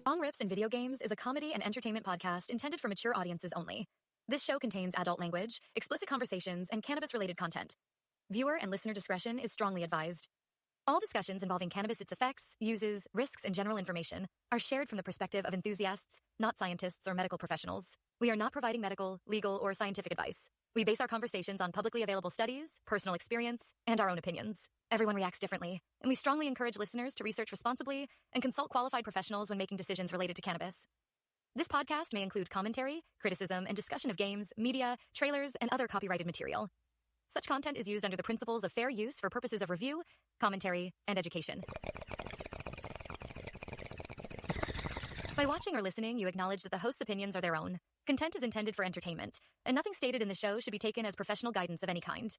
Wrong Rips in Video Games is a comedy and entertainment podcast intended for mature audiences only. This show contains adult language, explicit conversations, and cannabis-related content. Viewer and listener discretion is strongly advised. All discussions involving cannabis, its effects, uses, risks, and general information are shared from the perspective of enthusiasts, not scientists or medical professionals. We are not providing medical, legal, or scientific advice. We base our conversations on publicly available studies, personal experience, and our own opinions. Everyone reacts differently, and we strongly encourage listeners to research responsibly and consult qualified professionals when making decisions related to cannabis. This podcast may include commentary, criticism, and discussion of games, media, trailers, and other copyrighted material. Such content is used under the principles of fair use for purposes of review, commentary, and education. By watching or listening, you acknowledge that the host's opinions are their own. Content is intended for entertainment, and nothing stated in the show should be taken as professional guidance of any kind.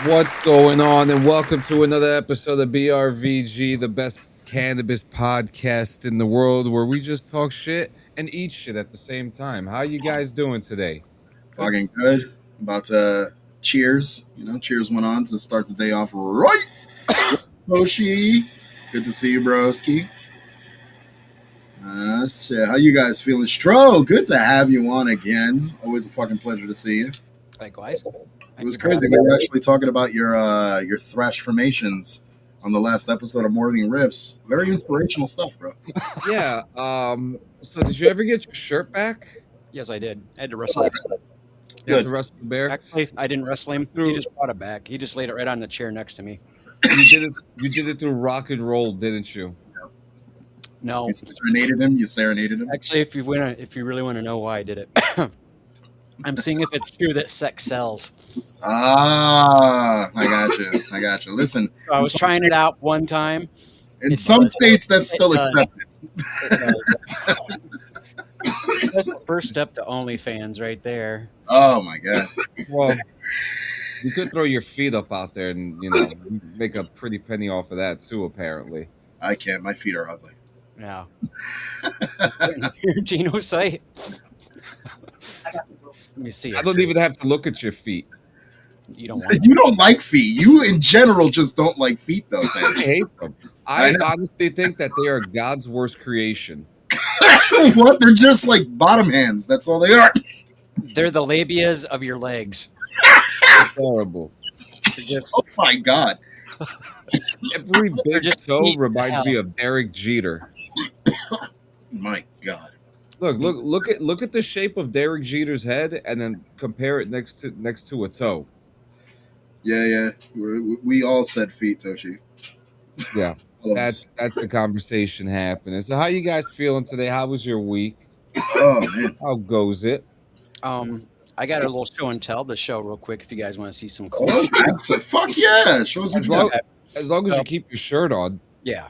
What's going on, and welcome to another episode of BRVG, the best cannabis podcast in the world, where we just talk shit and eat shit at the same time. How you guys doing today? Fucking good. About to cheers. Cheers went on to start the day off right. Toshi, good to see you, broski. Shit. How you guys feeling? Stro, good to have you on again. Always a fucking pleasure to see you. Likewise. It was crazy. We were actually talking about your thrash formations on the last episode of Morning Riffs. Very inspirational stuff, bro. Yeah. So did you ever get your shirt back? Yes, I did. I had to wrestle it. Good. To wrestle the bear? Actually, I didn't wrestle him. He just brought it back. He just laid it right on the chair next to me. You did it through rock and roll, didn't you? No. You serenaded him? Actually, if you really want to know why I did it, I'm seeing if it's true that sex sells. Ah, I got you. Listen. So I was trying it out one time. In some states, that's still accepted. That's the first step to OnlyFans right there. Oh, my God. Well, you could throw your feet up out there and, make a pretty penny off of that, too, apparently. I can't. My feet are ugly. Yeah. Your Geno site. Let me see. I don't even have to look at your feet. You don't want You don't like feet. You, in general, just don't like feet, though, Sam. I hate them. I honestly think that they are God's worst creation. What? They're just like bottom hands. That's all they are. They're the labias of your legs. It's horrible. Oh, my God. Every big toe reminds me of Derek Jeter. My God. Look at the shape of Derek Jeter's head, and then compare it next to a toe. Yeah. We all said feet, Toshi. Yeah, that's the conversation happening. So, how you guys feeling today? How was your week? Oh man, how goes it? I got a little show and tell the show real quick if you guys want to see some cool. Oh, fuck yeah! Show us what you got. As long as you keep your shirt on. Yeah.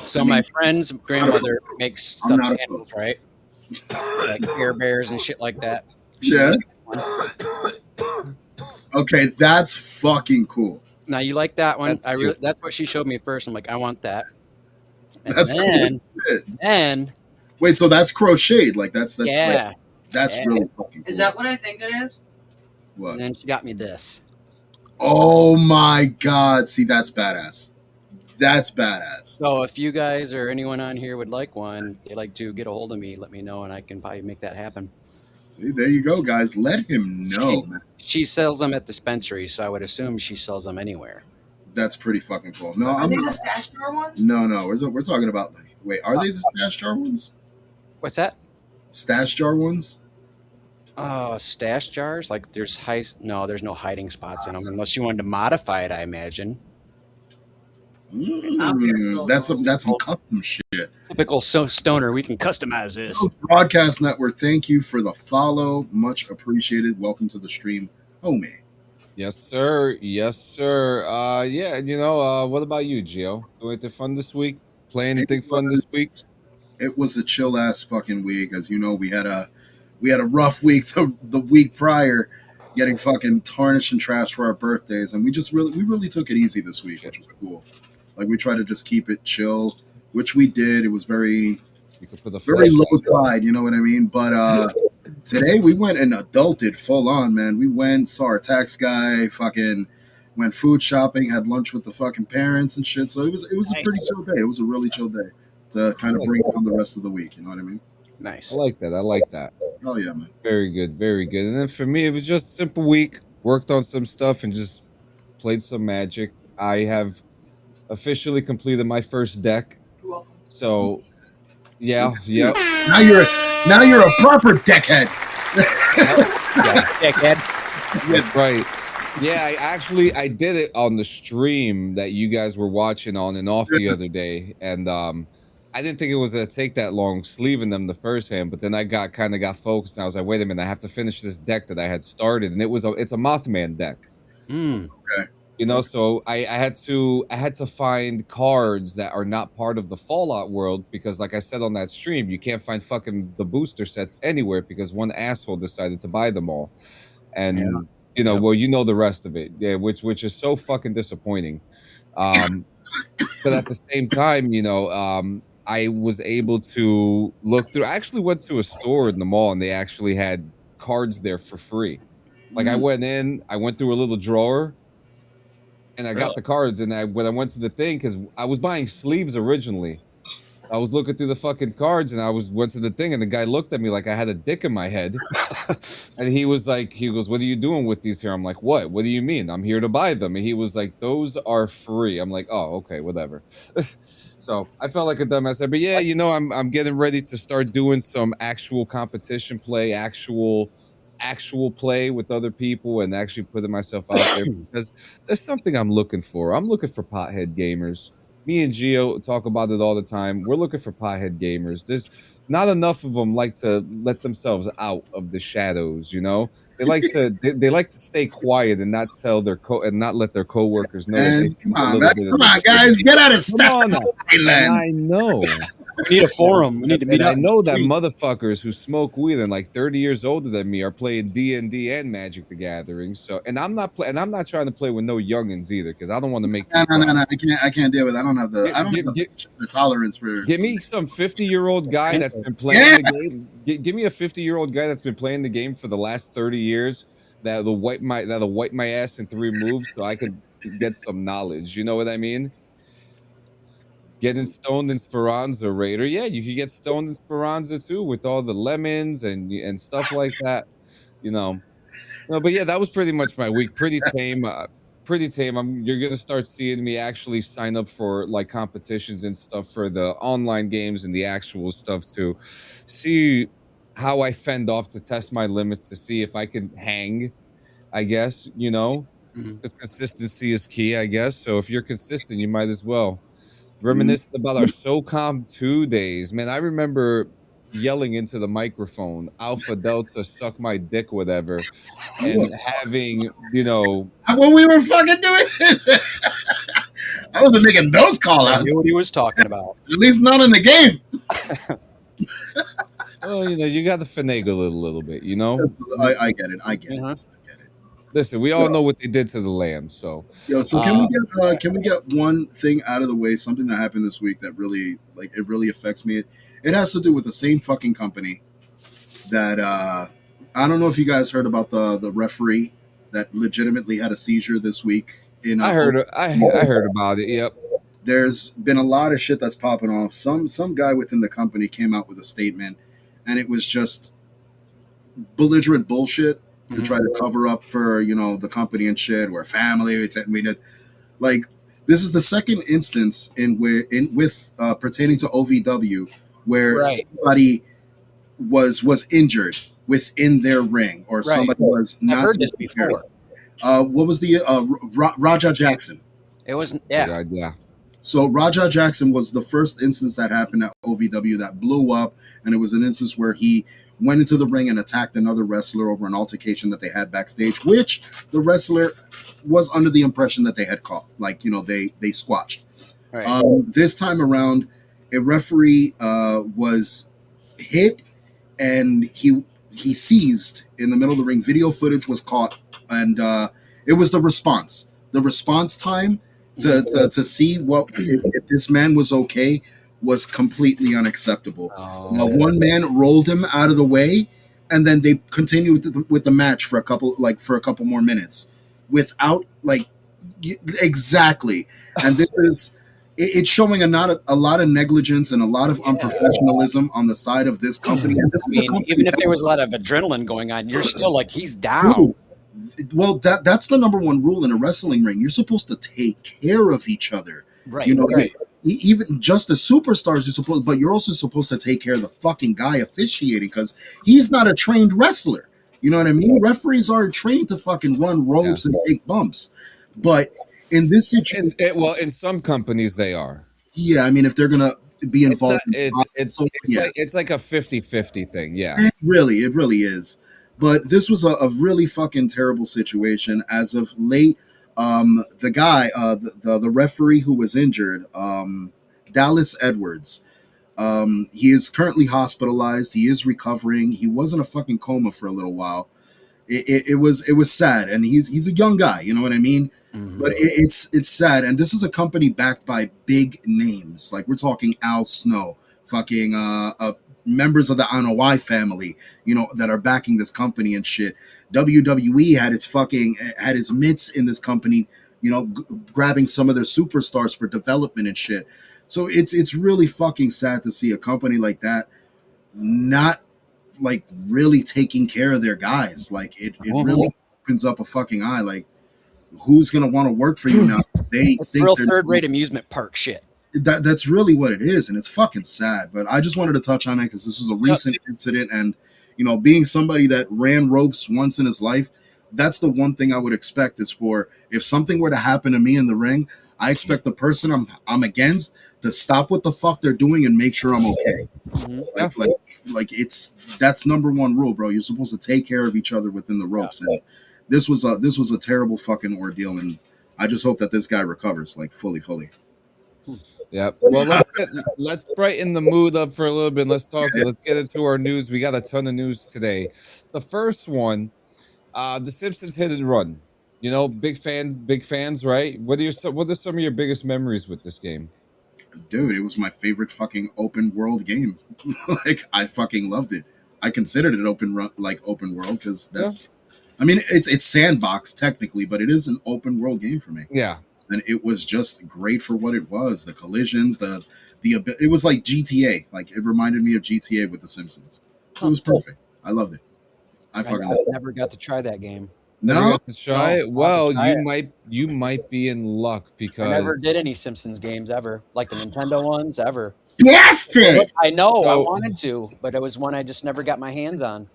So my friend's grandmother makes stuffed animals, right? Like Care Bears and shit like that. Yeah. Okay, that's fucking cool. Now you like that one? That's what she showed me first. I'm like, I want that. And That's cool shit. then Wait, so that's crocheted? Like that's yeah, that's yeah. really fucking cool. Is that what I think it is? What? And then she got me this. Oh my god! See, that's badass. That's badass. So if you guys or anyone on here would like one, they'd like to get a hold of me, let me know, and I can probably make that happen. See, there you go, guys. Let him know, man. She sells them at dispensaries, so I would assume she sells them anywhere. That's pretty fucking cool. No, Are I'm they not. the stash drawer ones? No, we're talking about. Like, wait, are they the stash jar ones? What's that? Stash jar ones? Stash jars? Like there's no, there's no hiding spots in them unless you wanted to modify it, I imagine. That's some custom shit. Typical stoner, we can customize this. Broadcast Network, thank you for the follow. Much appreciated. Welcome to the stream, homie. Yes, sir. Yes, sir. Yeah, what about you, Gio? Do anything fun this week? Play anything fun this week? It was a chill ass fucking week. As you know, we had a rough week the week prior, getting fucking tarnished and trashed for our birthdays, and we really took it easy this week, which was cool. Like we tried to just keep it chill, which we did. It was very low tide, you know what I mean? But today we went and adulted full on, man. We saw our tax guy, fucking went food shopping, had lunch with the fucking parents and shit. So it was a pretty chill day. It was a really chill day to kind of bring down the rest of the week. You know what I mean? Nice. I like that. Oh yeah, man. Very good, very good. And then for me, it was just a simple week. Worked on some stuff and just played some Magic. I have officially completed my first deck. You're welcome. So, yeah. Now you're a proper deckhead. Deckhead. That's right. Yeah, I did it on the stream that you guys were watching on and off the other day, and I didn't think it was gonna take that long sleeving them the first hand, but then I got focused, and I was like, wait a minute, I have to finish this deck that I had started, and it's a Mothman deck. Okay. So I had to find cards that are not part of the Fallout world because, like I said on that stream, you can't find fucking the booster sets anywhere because one asshole decided to buy them all, and well, you know the rest of it, yeah, which is so fucking disappointing. But at the same time, I was able to look through. I actually went to a store in the mall, and they actually had cards there for free. Like I went through a little drawer. And I got the cards, and when I went to the thing, because I was buying sleeves originally, I was looking through the fucking cards, and went to the thing, and the guy looked at me like I had a dick in my head, and he goes, "What are you doing with these here?" I'm like, "What? What do you mean? I'm here to buy them." And he was like, "Those are free." I'm like, "Oh, okay, whatever." So I felt like a dumbass, but yeah, I'm getting ready to start doing some actual competition play, actual play with other people, and actually putting myself out there because there's something I'm looking for. I'm looking for pothead gamers. Me and Gio talk about it all the time. We're looking for pothead gamers. There's not enough of them like to let themselves out of the shadows. They like to they like to stay quiet and not tell and not let their coworkers know. Come on, guys, get out of Staten Island. I know. We need a forum. We need to meet up. I know that motherfuckers who smoke weed and like 30 years older than me are playing D&D and Magic the Gathering. So, and I'm not trying to play with no youngins either because I don't want to make. No. I can't deal with it. I don't have the tolerance for. Give me some 50-year-old guy that's been playing the game. Give me a 50-year-old guy that's been playing the game for the last 30 years that'll wipe my ass in 3 moves so I could get some knowledge. You know what I mean? Getting stoned in Speranza, Raider. Yeah, you could get stoned in Speranza too with all the lemons and stuff like that. No, but yeah, that was pretty much my week. Pretty tame. You're gonna start seeing me actually sign up for like competitions and stuff for the online games and the actual stuff to see how I fend off to test my limits to see if I can hang. I guess because consistency is key. I guess so. If you're consistent, you might as well. Reminiscing about our SOCOM 2 days. Man, I remember yelling into the microphone, Alpha Delta, suck my dick, whatever, and having, When we were fucking doing this, I wasn't making those call outs. I knew what he was talking about. At least not in the game. Well, you got to finagle it a little bit, I get it. I get it. Listen, we all know what they did to the lamb. So, Yo, so can we get one thing out of the way? Something that happened this week that really it really affects me. It has to do with the same fucking company that I don't know if you guys heard about the referee that legitimately had a seizure this week in I heard, I heard about it. Yep. there's been a lot of shit that's popping off. Some guy within the company came out with a statement, and it was just belligerent bullshit to try to cover up for the company and shit. We're family. We did like this is the second instance with pertaining to OVW where somebody was injured within their ring or somebody was I've not. heard this before. What was the Raja Jackson? It wasn't. Oh, Yeah. God, yeah. So Raja Jackson was the first instance that happened at OVW that blew up, and it was an instance where he went into the ring and attacked another wrestler over an altercation that they had backstage, which the wrestler was under the impression that they had caught, they squashed. Right. This time around, a referee was hit, and he seized in the middle of the ring. Video footage was caught, and it was the response. The response time to see if this man was okay was completely unacceptable. One man rolled him out of the way, and then they continued with the match for a couple more minutes without exactly. And this is it's showing a lot of negligence and a lot of unprofessionalism on the side of this company. And this is a company even if there was a lot of adrenaline going on, you're still like, he's down. Well, that's the number one rule in a wrestling ring. You're supposed to take care of each other. Right. Even just as superstars, but you're also supposed to take care of the fucking guy officiating because he's not a trained wrestler. You know what I mean? Referees aren't trained to fucking run ropes and take bumps. But in this situation, in some companies they are. Yeah, I mean, if they're gonna be involved, it's like a 50-50 thing. Yeah, it really is. But this was a really fucking terrible situation. As of late, the guy, the referee who was injured, Dallas Edwards, he is currently hospitalized. He is recovering. He was in a fucking coma for a little while. It was sad, and he's a young guy. You know what I mean? Mm-hmm. But it's sad, and this is a company backed by big names. Like we're talking Al Snow, fucking members of the Anoa'i family, that are backing this company and shit. WWE had its mitts in this company, grabbing some of their superstars for development and shit. So it's really fucking sad to see a company like that not really taking care of their guys. It really opens up a fucking eye. Like, who's gonna want to work for you now? They think real third-rate amusement park shit. That's really what it is, and it's fucking sad. But I just wanted to touch on it because this was a recent incident, and being somebody that ran ropes once in his life, that's the one thing I would expect is for if something were to happen to me in the ring, I expect the person I'm against to stop what the fuck they're doing and make sure I'm okay. Mm-hmm. That's number one rule, bro. You're supposed to take care of each other within the ropes, and this was a terrible fucking ordeal, and I just hope that this guy recovers fully. Yeah. Well, let's brighten the mood up for a little bit. Let's talk. Let's get into our news. We got a ton of news today. The first one, the Simpsons hit and run. Big fans, right? What are some of your biggest memories with this game? Dude, it was my favorite fucking open world game. I fucking loved it. I considered it open world because that's. Yeah. I mean, it's sandbox technically, but it is an open world game for me. Yeah. And it was just great for what it was. The collisions, it was like GTA. Like it reminded me of GTA with the Simpsons. So it was perfect. I loved it. I never got to try that game. No, to try it. Well, you might be in luck because I never did any Simpsons games ever, like the Nintendo ones ever. Bastard! I know I wanted to, but it was one I just never got my hands on.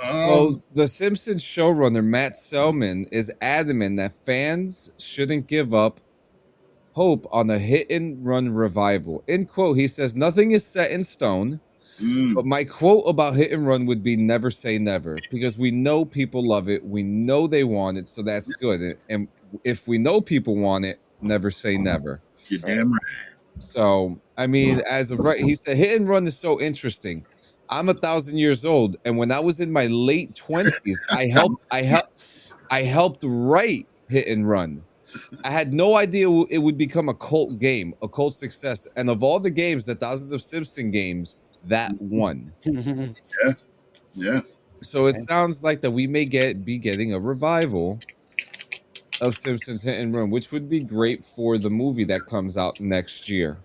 So the Simpsons showrunner Matt Selman is adamant that fans shouldn't give up hope on a hit and run revival. In quote, he says, "Nothing is set in stone, but my quote about hit and run would be never say never, because we know people love it. We know they want it, so that's good. And if we know people want it, never say never." You're damn right. So, I mean, as of right, he said hit and run is so interesting. I'm 1,000 years old, and when I was in my late 20s, I helped write Hit and Run. I had no idea it would become a cult game, a cult success. And of all the games, the thousands of Simpson games, that won. Yeah, yeah. So it sounds like that we may be getting a revival of Simpsons Hit and Run, which would be great for the movie that comes out next year.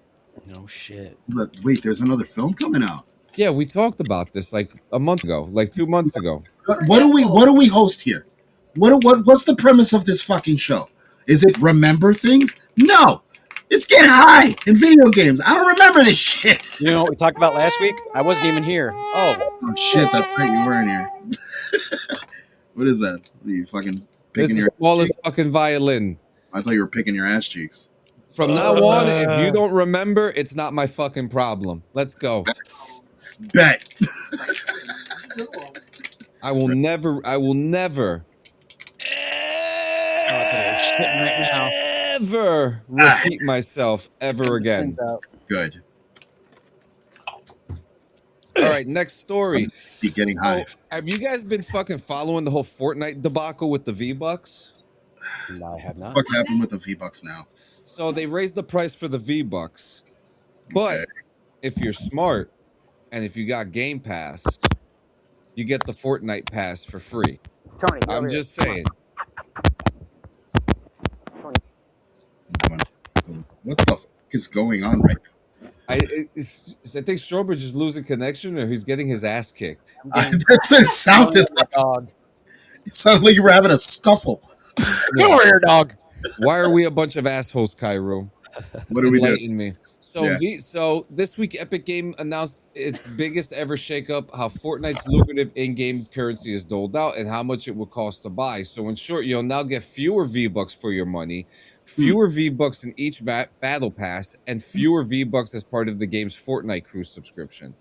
No shit. But wait, there's another film coming out. Yeah, we talked about this like a month ago, like 2 months ago. What do we host here? What's the premise of this fucking show? Is it remember things? No. It's get high in video games. I don't remember this shit. You know what we talked about last week? I wasn't even here. Oh shit, that's right, you weren't here. What is that? What are you fucking picking It's your the smallest fucking violin. I thought you were picking your ass cheeks. From now on, if you don't remember, it's not my fucking problem. Let's go. Bet. I will never shitting right now. ever repeat myself ever again. Good. All right, next story. Be getting high. Have you guys been fucking following the whole Fortnite debacle with the V-Bucks? No, I have not. What happened with the V-Bucks now? So they raised the price for the V-Bucks. But if you're smart and if you got Game Pass, you get the Fortnite pass for free. Tony, I'm just saying. What the fuck is going on right now? I think Strobridge is losing connection or he's getting his ass kicked. That's what it sounded like. Dog. It sounded like you were having a scuffle. Go over here, dog. Why are we a bunch of assholes, Cairo? What do we do? Enlighten me. So, Yeah. so this week, Epic Game announced its biggest ever shakeup: how Fortnite's lucrative in-game currency is doled out and how much it will cost to buy. So, in short, you'll now get fewer V-Bucks for your money, fewer V-Bucks in each battle pass, and fewer V-Bucks as part of the game's Fortnite Crew subscription.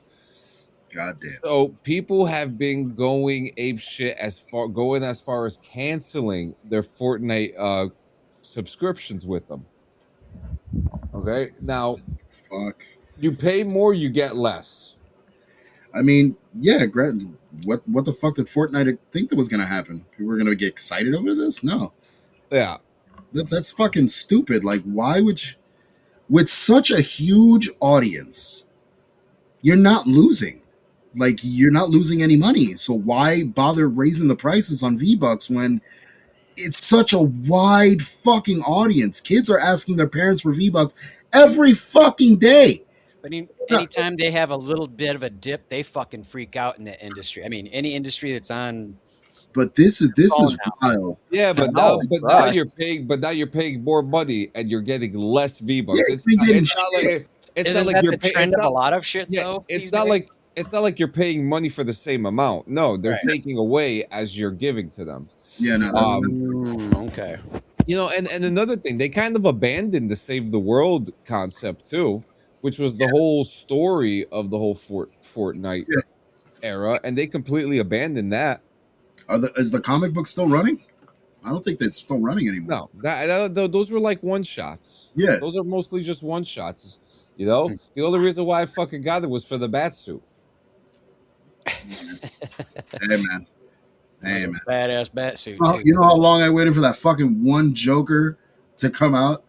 Goddamn. So people have been going ape shit as far as canceling their Fortnite subscriptions with them. Okay, now Fuck. you pay more, you get less. I mean, yeah, what the fuck did Fortnite think that was gonna happen? People were gonna get excited over this? No. Yeah. That's fucking stupid. Like, why would you, with such a huge audience, you're not losing. Like, you're not losing any money. So why bother raising the prices on V-Bucks when it's such a wide fucking audience? Kids are asking their parents for V-Bucks every fucking day. But anytime they have a little bit of a dip, they fucking freak out in the industry. I mean, any industry that's on. But this is wild. Yeah, but now you're paying more money and you're getting less V-Bucks. Yeah, It's not like you're the trend of a lot of shit though. It's not like you're paying money for the same amount. No, they're taking away as you're giving to them. Yeah, no, that's okay. You know, and another thing, they kind of abandoned the save the world concept too, which was the whole story of the whole Fortnite era, and they completely abandoned that. Is the comic book still running? I don't think that's still running anymore. No, those were like one shots. Yeah, those are mostly just one shots. You know, the only reason why I fucking got it was for the bat suit. Hey man. Badass bat suit. You know how long I waited for that fucking one Joker to come out?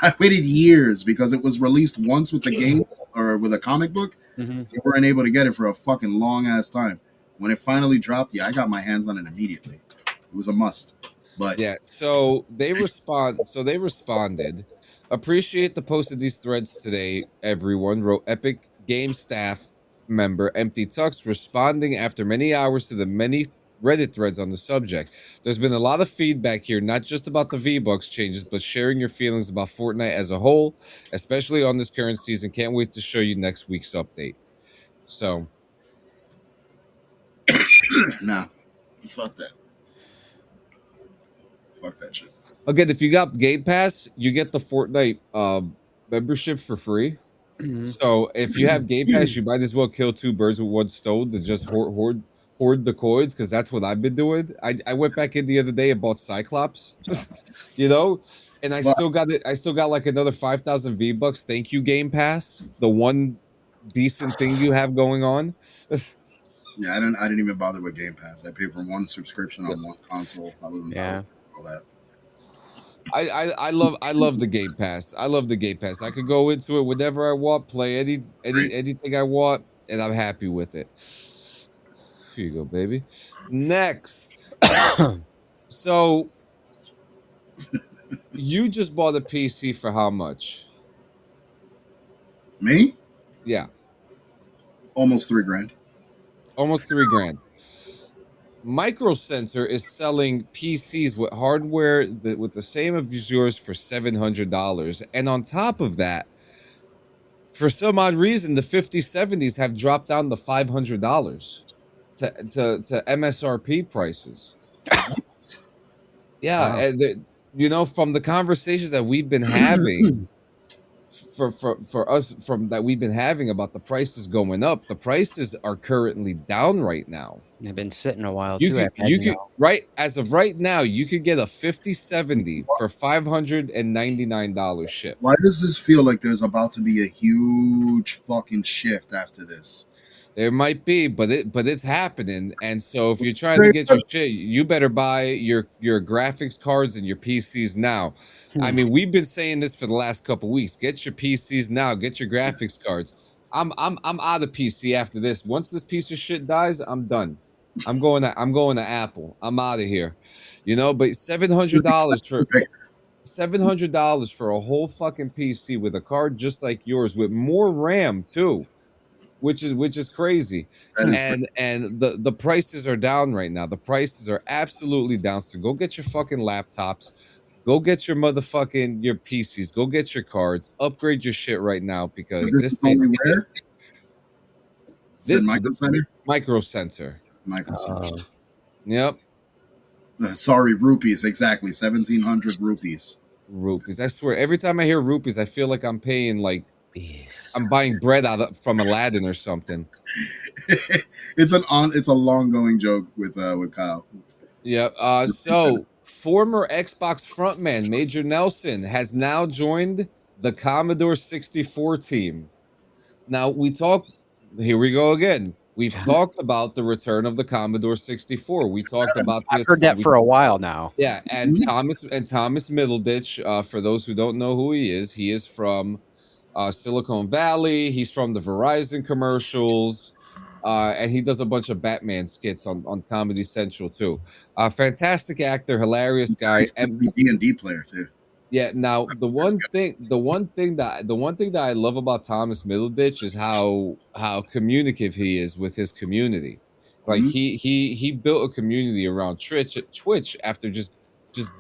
I waited years because it was released once with the game or with a comic book. Mm-hmm. We weren't able to get it for a fucking long ass time. When it finally dropped, I got my hands on it immediately. It was a must. But yeah, so they responded. Appreciate the post of these threads today, everyone, wrote Epic Game staff member Empty Tux, responding after many hours to the many Reddit threads on the subject. There's been a lot of feedback here, not just about the V-Bucks changes, but sharing your feelings about Fortnite as a whole, especially on this current season. Can't wait to show you next week's update. So nah, fuck that. Fuck that shit. Again, if you got Game Pass, you get the Fortnite membership for free. Mm-hmm. So if you have Game Pass, you might as well kill two birds with one stone to just hoard the coins, because that's what I've been doing. I went back in the other day and bought Cyclops, you know, and I still got like another 5,000 V-Bucks. Thank you, Game Pass. The one decent thing you have going on. Yeah, I didn't even bother with Game Pass. I paid for one subscription on one console. I was all that. I love the Game Pass. I love the Game Pass. I could go into it whenever I want, play anything I want, and I'm happy with it. Here you go, baby. Next. So you just bought a PC for how much? Me? Yeah. Almost $3,000. Almost $3,000. Micro Center is selling PCs with hardware with the same as yours for $700. And on top of that, for some odd reason, the 5070s have dropped down to $500 to MSRP prices. Yeah, Wow. and from the conversations that we've been having for us from that we've been having about the prices going up, the prices are currently down right now. They've been sitting a while You too. could you could right as of right now, you could get a 5070 for $599 shipped. Why does this feel like there's about to be a huge fucking shift after this? There might be, but it's happening. And so if you're trying to get your shit, you better buy your graphics cards and your PCs now. I mean, we've been saying this for the last couple weeks. Get your PCs now, get your graphics cards. I'm out of PC after this. Once this piece of shit dies, I'm done. I'm going to Apple. I'm out of here. But $700 for a whole fucking PC with a card just like yours with more RAM too. Which is crazy. And the prices are down right now. The prices are absolutely down. So go get your fucking laptops. Go get your your PCs. Go get your cards. Upgrade your shit right now because this is only where? This Micro Center? Micro Center. Micro Center. Yep. Sorry, rupees. Exactly. 1,700 rupees. Rupees. I swear, every time I hear rupees, I feel like I'm paying I'm buying bread from Aladdin or something. It's a long going joke with Kyle. Yeah. So former Xbox frontman Major Nelson has now joined the Commodore 64 team. Now here we go again. We've talked about the return of the Commodore 64. We talked about this. I've heard that for a while now. Yeah, and Thomas Middleditch, for those who don't know who he is from Silicon Valley. He's from the Verizon commercials, and he does a bunch of Batman skits on Comedy Central too. Fantastic actor, hilarious guy, and D&D player too. Yeah. Now the one thing that I love about Thomas Middleditch is how communicative he is with his community. Like he built a community around Twitch after just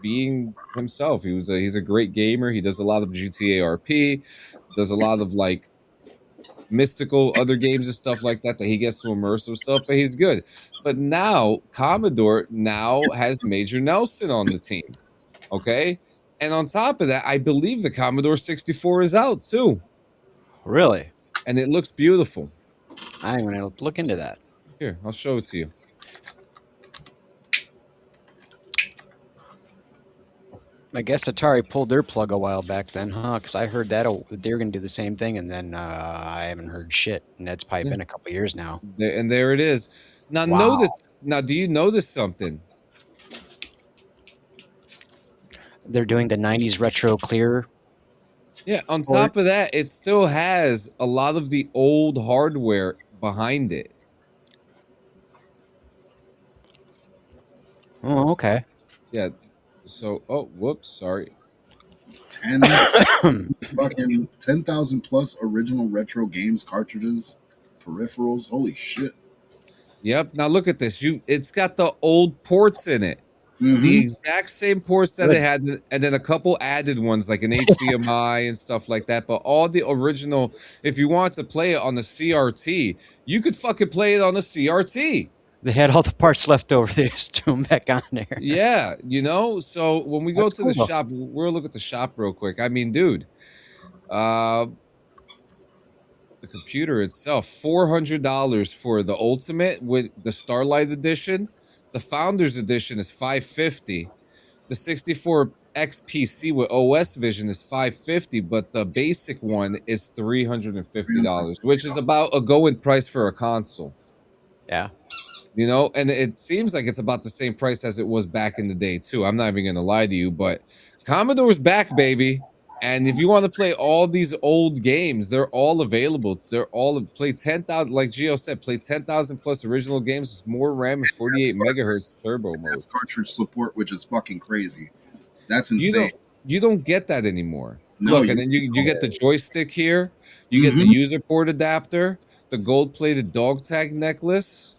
being himself. He's a great gamer. He does a lot of GTA RP, does a lot of mystical other games and stuff like that he gets to immerse himself, but he's good. But now Commodore has Major Nelson on the team. Okay. And on top of that, I believe the Commodore 64 is out too. Really? And it looks beautiful. I'm going to look into that. Here, I'll show it to you. I guess Atari pulled their plug a while back then, huh? Because I heard that they were going to do the same thing, and then I haven't heard shit. And that's probably been a couple years now. There it is. Now, notice. Now, do you notice something? They're doing the 90s retro clear. Yeah, on top of that, it still has a lot of the old hardware behind it. Oh, okay. Yeah. So, whoops, sorry. 10,000 plus original retro games, cartridges, peripherals. Holy shit. Yep. Now look at this. It's got the old ports in it. The exact same ports that it had, and then a couple added ones like an HDMI and stuff like that. But all the original, if you want to play it on the CRT, you could fucking play it on the CRT. They had all the parts left over. They just threw them back on there. Yeah, So when we go to the shop, we'll look at the shop real quick. I mean, dude, the computer itself, $400 for the Ultimate with the Starlight Edition. The Founders Edition is $550. The 64 XPC with OS Vision is $550, but the basic one is $350, which is about a going price for a console. Yeah. You know, and it seems like it's about the same price as it was back in the day too. I'm not even gonna lie to you, but Commodore's back, baby. And if you want to play all these old games, they're all available. They're all play 10,000, like Gio said, play 10,000 plus original games with more RAM and 48 megahertz turbo mode. That's cartridge support, which is fucking crazy. That's You insane. don't get that anymore. No, Look, and then you get the joystick here, you get the user port adapter, the gold plated dog tag necklace.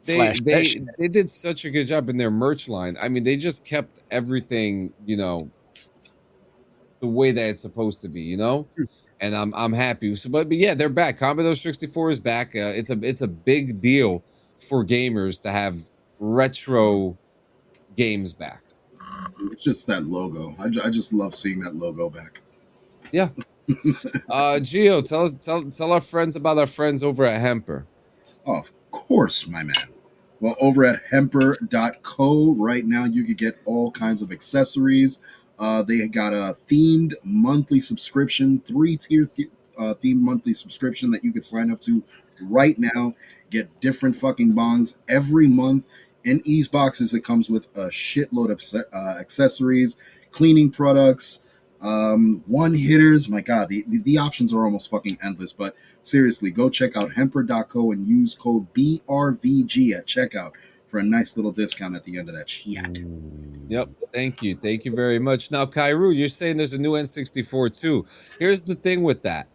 They did such a good job in their merch line. I mean, they just kept everything, you know, the way that it's supposed to be, you know. And I'm happy. So, but yeah, they're back. Commodore 64 is back. It's a big deal for gamers to have retro games back. It's just that logo. I just love seeing that logo back. Yeah. Gio, tell our friends about our friends over at Hemper. Oh, of course, my man. Well, over at hemper.co right now, you can get all kinds of accessories. They got a themed monthly subscription, 3-tier themed monthly subscription that you could sign up to right now. Get different fucking bongs every month. In ease boxes, it comes with a shitload of accessories, cleaning products, one hitters. My God, the options are almost fucking endless. But seriously, go check out hemper.co and use code BRVG at checkout for a nice little discount at the end of that shit. Yep. Thank you very much. Now, Kairu, you're saying there's a new N64 too. Here's the thing with that.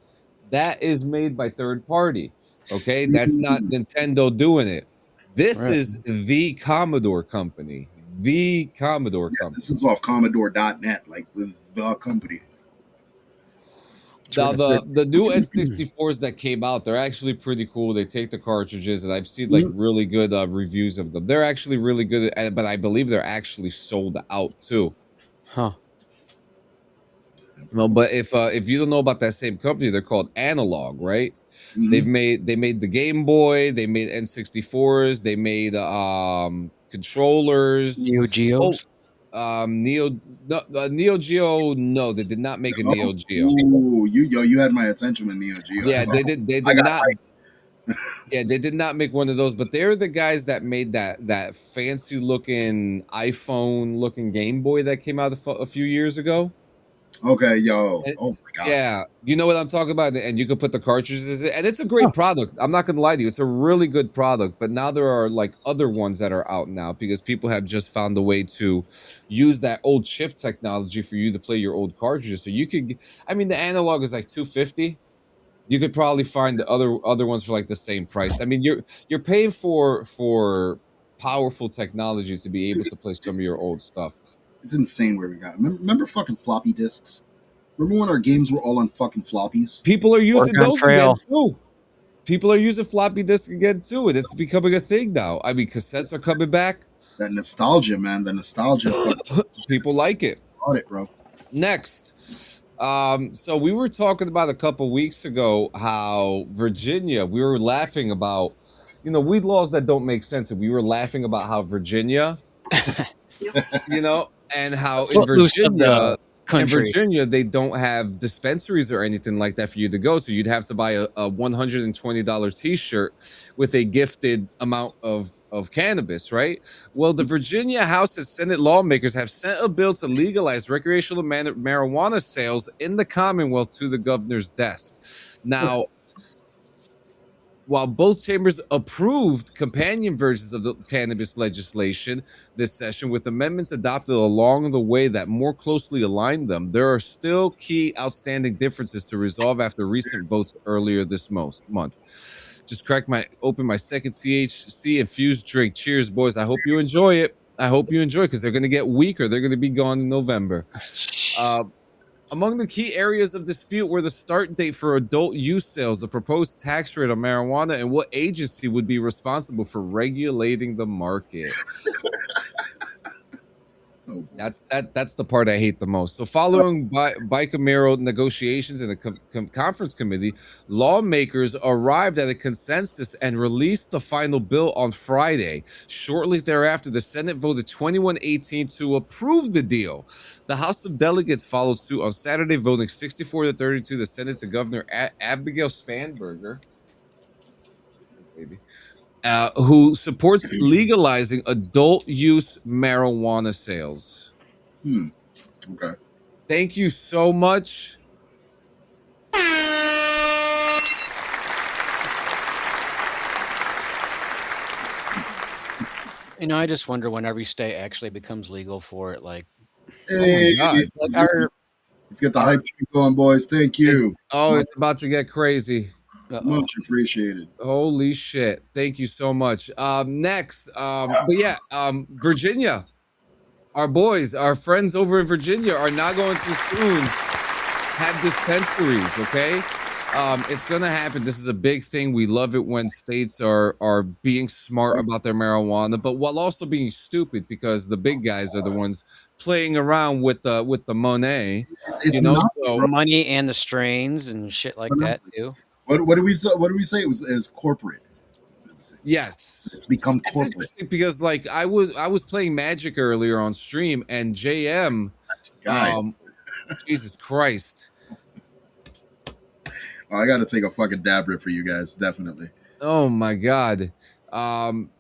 That is made by third party. Okay, that's not Nintendo doing it. This is the Commodore company. The Commodore company. This is off Commodore.net, like the company. Now the new N64s that came out, they're actually pretty cool. They take the cartridges, and I've seen like really good reviews of them. They're actually really good, but I believe they're actually sold out too. Huh. No, but if you don't know about that same company, they're called Analog, right? They made the Game Boy, they made N64s, they made controllers. Neo Geos. Neo Geo. No, they did not make a Neo Geo. Ooh, you had my attention with Neo Geo. Yeah, they did not. Yeah, they did not make one of those, but they're the guys that made that fancy looking iPhone looking Game Boy that came out a few years ago. Okay, oh my God. Yeah, you know what I'm talking about, and you could put the cartridges in, and it's a great product. I'm not gonna lie to you, it's a really good product. But now there are like other ones that are out now because people have just found a way to use that old chip technology for you to play your old cartridges. So you could, I mean, the Analog is like $250. You could probably find the other ones for like the same price. I mean, you're paying for powerful technology to be able to play some of your old stuff. It's insane where we got. Remember fucking floppy disks? Remember when our games were all on fucking floppies? People are using those again too. People are using floppy disks again too, and it's becoming a thing now. I mean, cassettes are coming back. That nostalgia, man. The nostalgia. People like it. Got it, bro. Next, so we were talking about a couple weeks ago how Virginia. We were laughing about, you know, weed laws that don't make sense, and we were laughing about how Virginia, you know. And how in Virginia they don't have dispensaries or anything like that for you to go to. You'd have to buy a $120 T-shirt with a gifted amount of cannabis, right? Well, the Virginia House and Senate lawmakers have sent a bill to legalize recreational marijuana sales in the Commonwealth to the governor's desk. Now, while both chambers approved companion versions of the cannabis legislation this session, with amendments adopted along the way that more closely align them, there are still key outstanding differences to resolve after recent votes earlier this month. Just open my second THC infused drink. Cheers, boys. I hope you enjoy it. I hope you enjoy it because they're going to get weaker. They're going to be gone in November. Among the key areas of dispute were the start date for adult use sales, the proposed tax rate on marijuana, and what agency would be responsible for regulating the market. Oh, boy. That's the part I hate the most. So, following bicameral negotiations in the conference committee, lawmakers arrived at a consensus and released the final bill on Friday. Shortly thereafter, the Senate voted 21-18 to approve the deal. The House of Delegates followed suit on Saturday, voting 64-32. The Senate to Governor Abigail Spanberger, baby, who supports legalizing adult use marijuana sales. Okay. Thank you so much. I just wonder when every state actually becomes legal for it. Like, Hey, God. like our let's get the hype train going, boys. Thank you. It's about to get crazy. Much appreciated. Holy shit. Thank you so much. Next, Virginia. Our boys, our friends over in Virginia are now going to soon have dispensaries, okay? It's gonna happen. This is a big thing. We love it when states are being smart about their marijuana, but while also being stupid, because the big guys are the ones playing around with the money. It's So money and the strains and shit like that too. What did we say? What did we say? It was corporate. Yes, It's become it's corporate. interesting because like I was playing Magic earlier on stream, and JM, Guys, Jesus Christ. oh, I got to take a fucking dab rip for you guys, definitely. Oh my God. Strawbridge,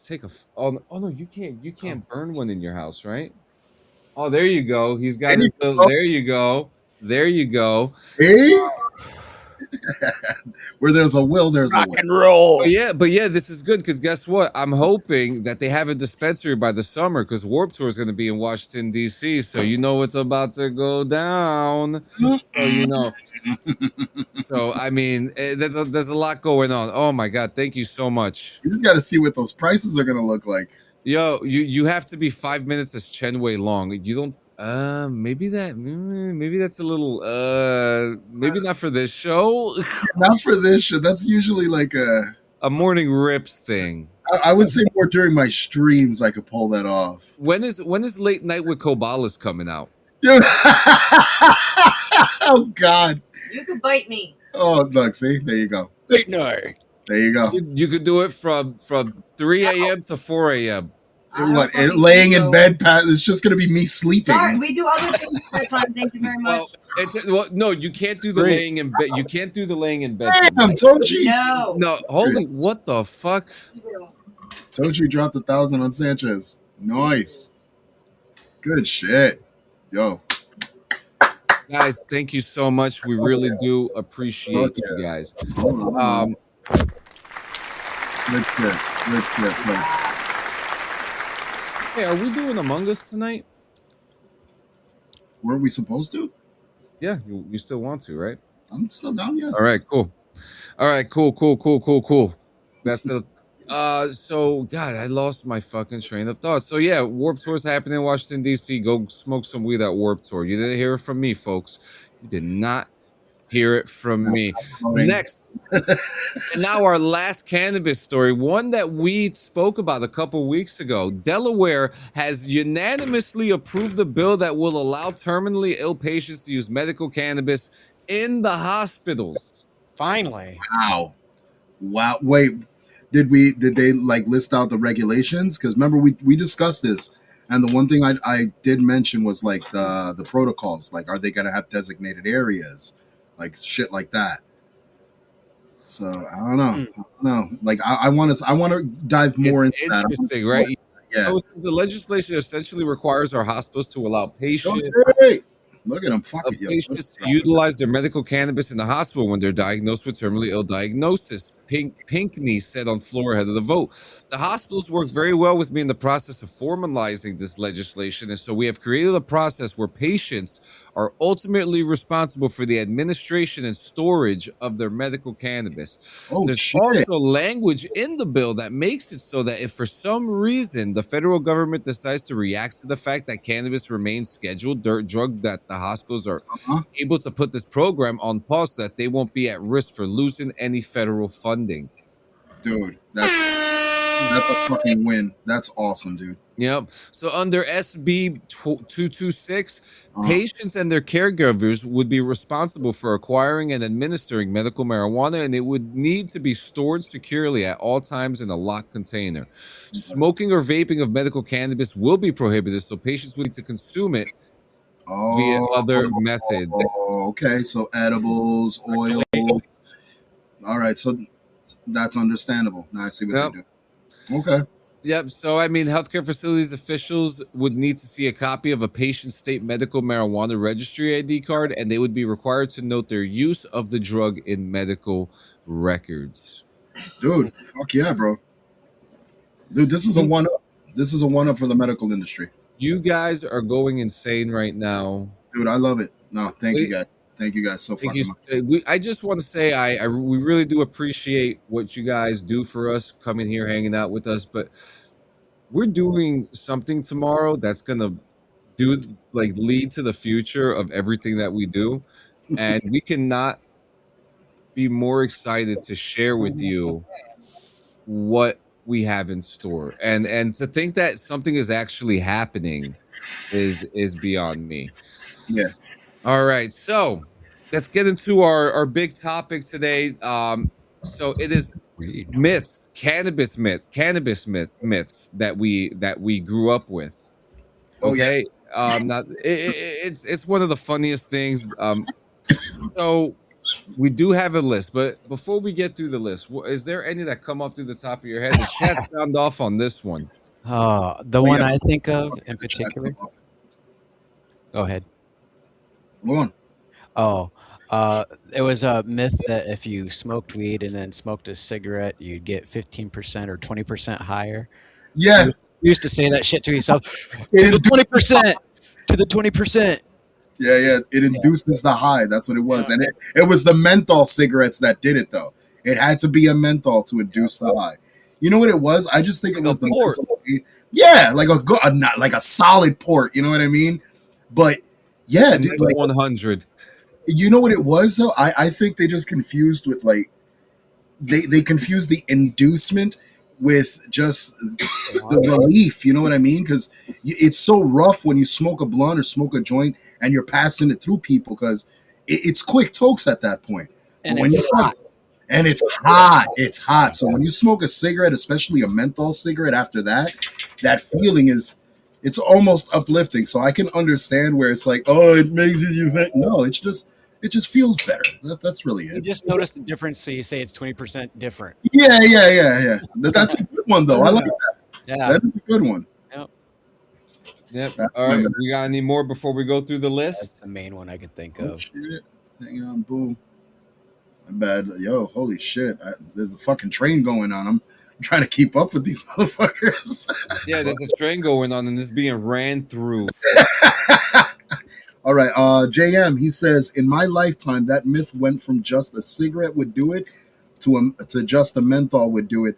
take a. Oh no, you can't burn one in your house, right? Oh, there you go. He's got his. There you go. There you go. Hey, where there's a will, there's Rock a way. and roll. But yeah, this is good because guess what? I'm hoping that they have a dispensary by the summer because Warped Tour is going to be in Washington D.C. So you know what's about to go down. So you know. So I mean, there's a lot going on. Oh my God! Thank you so much. You just got to see what those prices are going to look like. Yo, you have to be 5 minutes as Chen Wei long. You don't. Maybe that's a little. Maybe not for this show. Not for this shit. That's usually like a morning rips thing. I would say more during my streams I could pull that off. When is Late Night with Kobalas coming out? Oh God. You could bite me. Oh look, see, there you go. Late night. There you go. You could do it from 3 a.m. to 4 a.m. What? Laying in bed, Pat? It's just gonna be me sleeping. Sorry, we do other things at that time. Thank you very much. No, you can't do the laying in bed. You can't do the laying in bed. Damn, Tochi. No. Holy, what the fuck? Tochi dropped 1,000 on Sanchez. Nice. Good shit. Yo. Guys, thank you so much. We really do appreciate you guys. Good shit. Good shit. Hey, are we doing Among Us tonight? Weren't we supposed to? Yeah, you still want to, right? I'm still down, yeah. All right, cool. All right, cool. That's the so God, I lost my fucking train of thought. So yeah, Warped Tour's happening in Washington D.C. Go smoke some weed at Warped Tour. You didn't hear it from me, folks. You did not hear it from me. Next, and now our last cannabis story, one that we spoke about a couple weeks ago. Delaware has unanimously approved a bill that will allow terminally ill patients to use medical cannabis in the hospitals. Finally. Wow. Wait, did they like list out the regulations? Because remember we discussed this, and the one thing I did mention was like the protocols. Like, are they gonna have designated areas, like shit like that? So I don't know. Like I want to dive more into that. Interesting, right? Yeah. So the legislation essentially requires our hospitals to allow patients. Look at them, fucking patients to utilize their medical cannabis in the hospital when they're diagnosed with terminally ill diagnosis. Pinkney said on floor ahead of the vote. The hospitals work very well with me in the process of formalizing this legislation, and so we have created a process where patients are ultimately responsible for the administration and storage of their medical cannabis. There's also language in the bill that makes it so that if for some reason the federal government decides to react to the fact that cannabis remains scheduled drug, that the hospitals are able to put this program on pause so that they won't be at risk for losing any federal funding. Dude, that's That's a fucking win. That's awesome, dude. Yep. So under SB 226, Uh, patients and their caregivers would be responsible for acquiring and administering medical marijuana, and it would need to be stored securely at all times in a locked container. Smoking or vaping of medical cannabis will be prohibited, so patients would need to consume it via other methods. okay. So edibles, oils. All right. So that's understandable. Now I see what Yep. they do. Okay. Yep. So, I mean, healthcare facilities officials would need to see a copy of a patient's state medical marijuana registry ID card, and they would be required to note their use of the drug in medical records. Dude, fuck yeah, bro. Dude, this is a one up. This is a one up for the medical industry. You guys are going insane right now. Dude, I love it. No, thank you guys. Thank you guys so fucking much. I just want to say we really do appreciate what you guys do for us, coming here, hanging out with us. But we're doing something tomorrow that's gonna lead to the future of everything that we do, and we cannot be more excited to share with you what we have in store. And to think that something is actually happening is beyond me. Yeah. All right, so let's get into our big topic today. So it is myths, cannabis myths that we grew up with. Okay, not it's one of the funniest things. So we do have a list, but before we get through the list, is there any that come off through the top of your head? The chat sound off on this one. The one I think of in particular. Go ahead. Go on. Oh, it was a myth that if you smoked weed and then smoked a cigarette, you'd get 15% or 20% higher. Yeah. You used to say that shit to yourself. To the 20%. To the 20%. Yeah. It induces the high. That's what it was. And it was the menthol cigarettes that did it, though. It had to be a menthol to induce the high. You know what it was? I just think it was the port. Yeah, like a solid port. You know what I mean? But yeah, dude, like 100. You know what it was though? I think they just confused with they confused the inducement with just the relief. You know what I mean? Because it's so rough when you smoke a blunt or smoke a joint and you're passing it through people because it's quick tokes at that point. And when it's hot. And it's hot. It's hot. So when you smoke a cigarette, especially a menthol cigarette, after that feeling it's almost uplifting. So I can understand where it's like, oh, it makes you think. No, it just feels better. That's really it. You just noticed the difference, so you say it's 20% different. Yeah. That's a good one though. I like that. Yeah. That is a good one. Yep. All right. We got any more before we go through the list? That's the main one I could think Oh, of. shit. Hang on, boom. My bad. Yo, holy shit. There's a fucking train going on. I'm trying to keep up with these motherfuckers. Yeah, there's a train going on and it's being ran through. All right. JM, he says, in my lifetime, that myth went from just a cigarette would do it to just a menthol would do it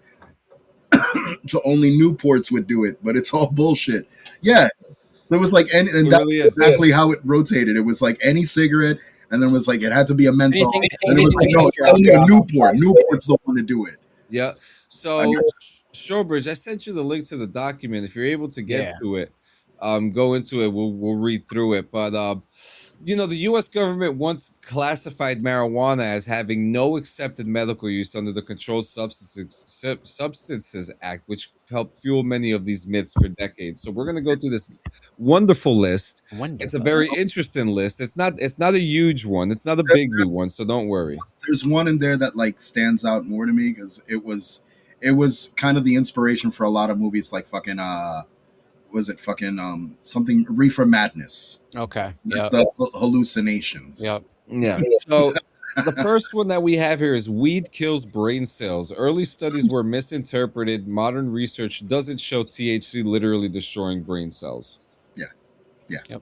to only Newports would do it, but it's all bullshit. Yeah. So it was like, and that's really exactly how it rotated. It was like any cigarette, and then it was like it had to be a menthol, and it was like, no, it's only a Newport. Newport's the one to do it. Yeah. So, Showbridge, I sent you the link to the document. If you're able to get to it, go into it. We'll read through it. But the U.S. government once classified marijuana as having no accepted medical use under the Controlled Substances Act, which helped fuel many of these myths for decades. So we're going to go through this wonderful list. It's a very interesting list. It's not a huge one. It's not a bigly one, so don't worry. There's one in there that stands out more to me because it was kind of the inspiration for a lot of movies like fucking was it fucking something Reefer Madness? Okay. It's the hallucinations. Yep. Yeah. So the first one that we have here is weed kills brain cells. Early studies were misinterpreted. Modern research doesn't show THC literally destroying brain cells. Yeah. Yep.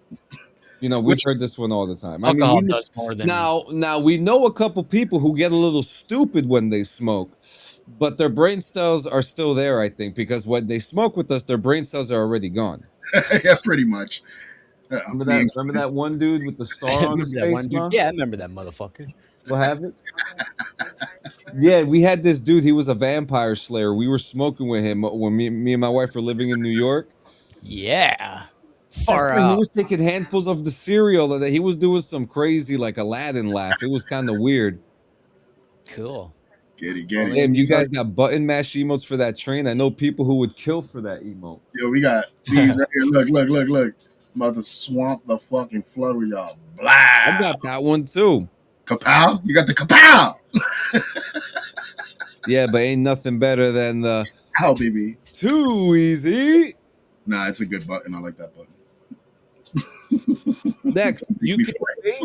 We've heard this one all the time. Alcohol does more than now we know a couple people who get a little stupid when they smoke, but their brain cells are still there, I think, because when they smoke with us, their brain cells are already gone. Yeah, pretty much. Remember that one dude with the star on his face? Yeah, I remember that motherfucker. What happened? Yeah, we had this dude. He was a vampire slayer. We were smoking with him when me and my wife were living in New York. Yeah. That's Far right. He out. was taking handfuls of the cereal, and he was doing some crazy like Aladdin laugh. It was kind of weird. Cool. Get it, Well, get it. Damn, you guys got button mash emotes for that train. I know people who would kill for that emote. Yo, we got these right here. Look, look, look, look. I'm about to swamp the fucking flood with y'all. Blah. I got that one too. Kapow? You got the kapow. Yeah, but ain't nothing better than the Ow, baby. too easy. Nah, it's a good button. I like that button. Next, Make me flex.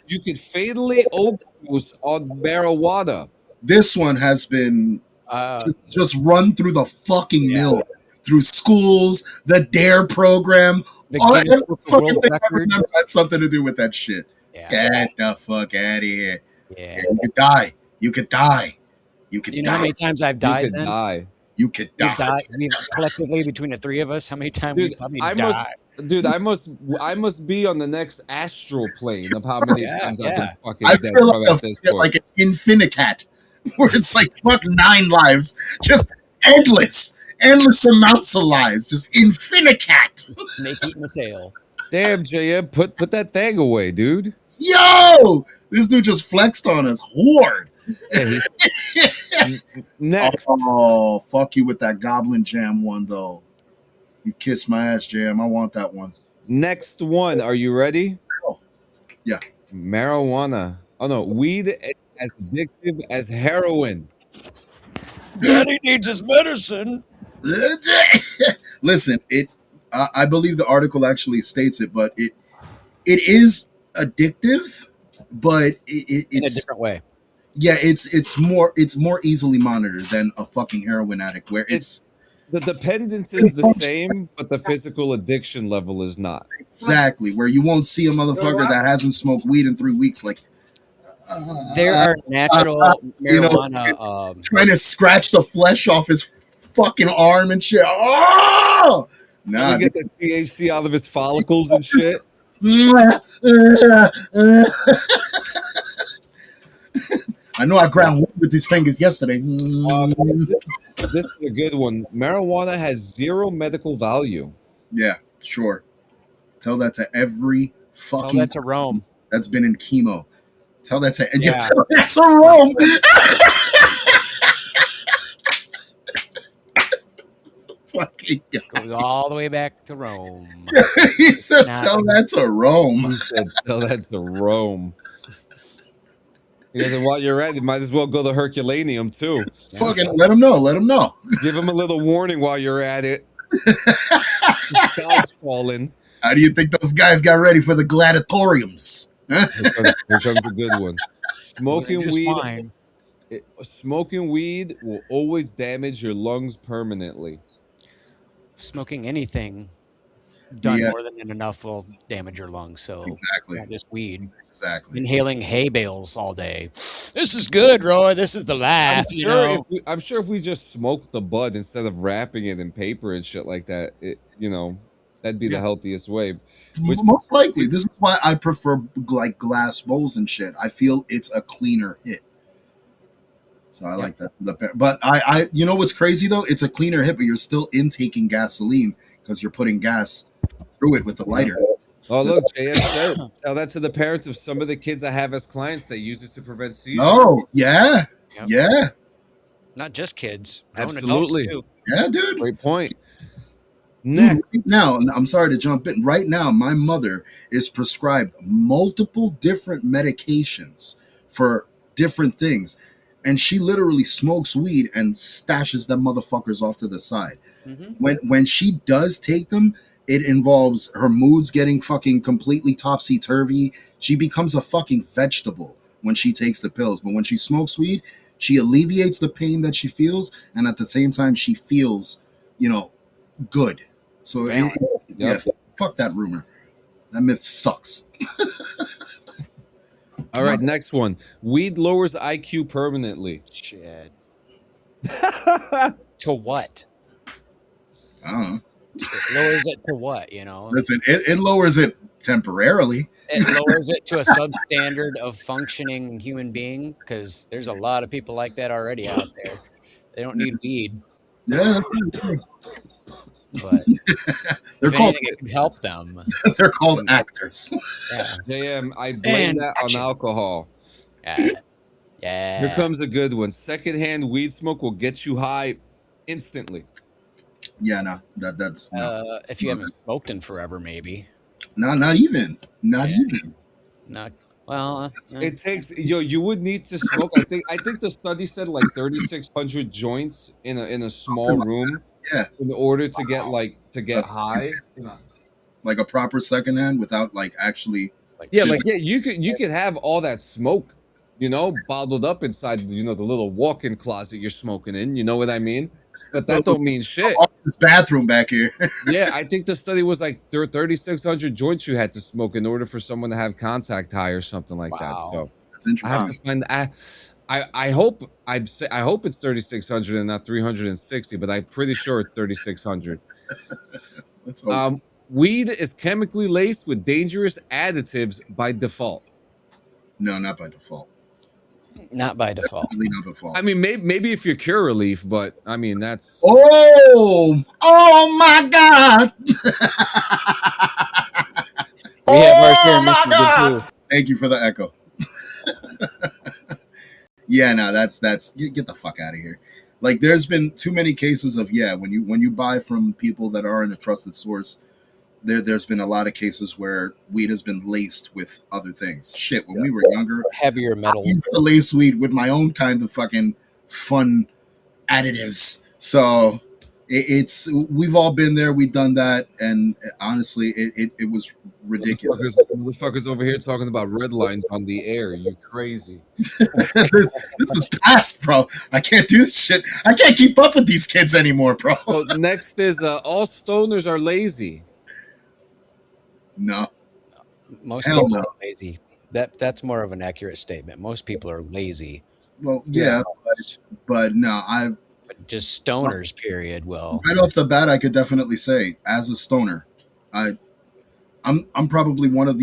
you could fatally overdose on marijuana. This one has been just run through the fucking mill, through schools, the DARE program. The All Guinness that Book of fucking World thing I Records. remember had something to do with that shit. Yeah. Get the fuck out of here. Yeah. You could die. You could die. You could You know die. how many times I've You died could then? die. You could We've die. died. We've collectively between the three of us, how many times Dude, we've probably I died? I must be on the next astral plane of how many times I've been fucking I dead feel from at this point. like an infinicat, where it's like fuck 9 lives, just endless amounts of lives, just infinicat. Snake eating the tail. Damn, JM, put that thing away, dude. Yo, this dude just flexed on us hard. Yeah, next. Oh, fuck you with that Goblin Jam one though. You kiss my ass, Jam. I want that one. Next one. Are you ready? Oh, yeah. Marijuana. Oh no, weed is as addictive as heroin. Daddy needs his medicine. Listen, I believe the article actually states it, but it is addictive, but it's in a different way. Yeah, it's more easily monitored than a fucking heroin addict, where it's the dependence is the same, but the physical addiction level is not. Exactly, where you won't see a motherfucker that hasn't smoked weed in 3 weeks like. There are natural marijuana trying to scratch the flesh off his fucking arm and shit. Oh, nah, get the THC out of his follicles and shit. I know I ground wood with these fingers yesterday. This is a good one. Marijuana has zero medical value. Yeah, sure. Tell that to every fucking. Tell that to Rome. That's been in chemo. Tell that to tell that to Rome. Fucking goes all the way back to Rome. He said, "Tell that to Rome." He said, "Tell that to Rome." Because while you're at it, might as well go to Herculaneum too. Fucking let him know. Let him know. Give him a little warning while you're at it. The sky's falling. How do you think those guys got ready for the gladiatoriums? Here comes a good one. Smoking weed will always damage your lungs permanently. Smoking anything done more than enough will damage your lungs. So exactly, not just weed. Exactly. Inhaling hay bales all day. This is good, Roy. This is the life. I'm sure if we just smoked the bud instead of wrapping it in paper and shit like that, that'd be the healthiest way. Most likely, this is why I prefer like glass bowls and shit. I feel it's a cleaner hit. So I like that. But I you know what's crazy though? It's a cleaner hit, but you're still intaking gasoline because you're putting gas through it with the lighter. Oh, so look, JM said, tell that to the parents of some of the kids I have as clients that use it to prevent seizures. Oh, yeah. Yep. Yeah. Not just kids. Absolutely. Too. Yeah, dude. Great point. Next. Dude, right now, I'm sorry to jump in. Right now, my mother is prescribed multiple different medications for different things. And she literally smokes weed and stashes them motherfuckers off to the side. Mm-hmm. When she does take them, it involves her moods getting fucking completely topsy-turvy. She becomes a fucking vegetable when she takes the pills. But when she smokes weed, she alleviates the pain that she feels. And at the same time, she feels, good. So, fuck that rumor. That myth sucks. All right, next one. Weed lowers IQ permanently. Shit. To what? I don't know. It lowers it to what, Listen, it lowers it temporarily. It lowers it to a substandard of functioning human being because there's a lot of people like that already out there. They don't need weed, Yeah, that's true. but They're if called anything, it could help them. they're called actors. Yeah. JM, I blame And that on action. alcohol. Yeah. Here comes a good one. Secondhand weed smoke will get you high instantly. Yeah, no, that's no. If you haven't smoked in forever, maybe. Not even. Not Yeah. even. Not well. It takes you would need to smoke. I think the study said like 3,600 joints in a small room Yeah, in order to get That's- high. like a proper secondhand without like actually. Yeah, Just- you could have all that smoke, bottled up inside the little walk-in closet you're smoking in. You know what I mean? But that don't mean shit. This bathroom back here. Yeah, I think the study was like 3,600 joints you had to smoke in order for someone to have contact high or something like that. Wow. So That's I interesting. have to find. I hope it's 3,600 and not 360, but I'm pretty sure it's 3,600. Let's hope. Weed is chemically laced with dangerous additives by default. No, not by default. Not by default. Definitely not by default. I mean, maybe if you're Curaleaf, but I mean that's. Oh my God! We have ours here Oh in my Michigan God! too. Thank you for the echo. Yeah, no, that's get the fuck out of here. Like, there's been too many cases of when you buy from people that are in a trusted source, there's been a lot of cases where weed has been laced with other things. Shit, when we were younger, Heavier metal. I used to lace weed with my own kind of fucking fun additives. So it's we've all been there, we've done that, and honestly, it was ridiculous. Motherfuckers over here talking about red lines on the air. You crazy? this is past, bro. I can't do this shit. I can't keep up with these kids anymore, bro. So next is all stoners are lazy. No, Most Hell people no. are lazy. That's more of an accurate statement. Most people are lazy. well, yeah, but no, But just stoners, period. Well, right off the bat, I could definitely say, as a stoner, I'm probably one of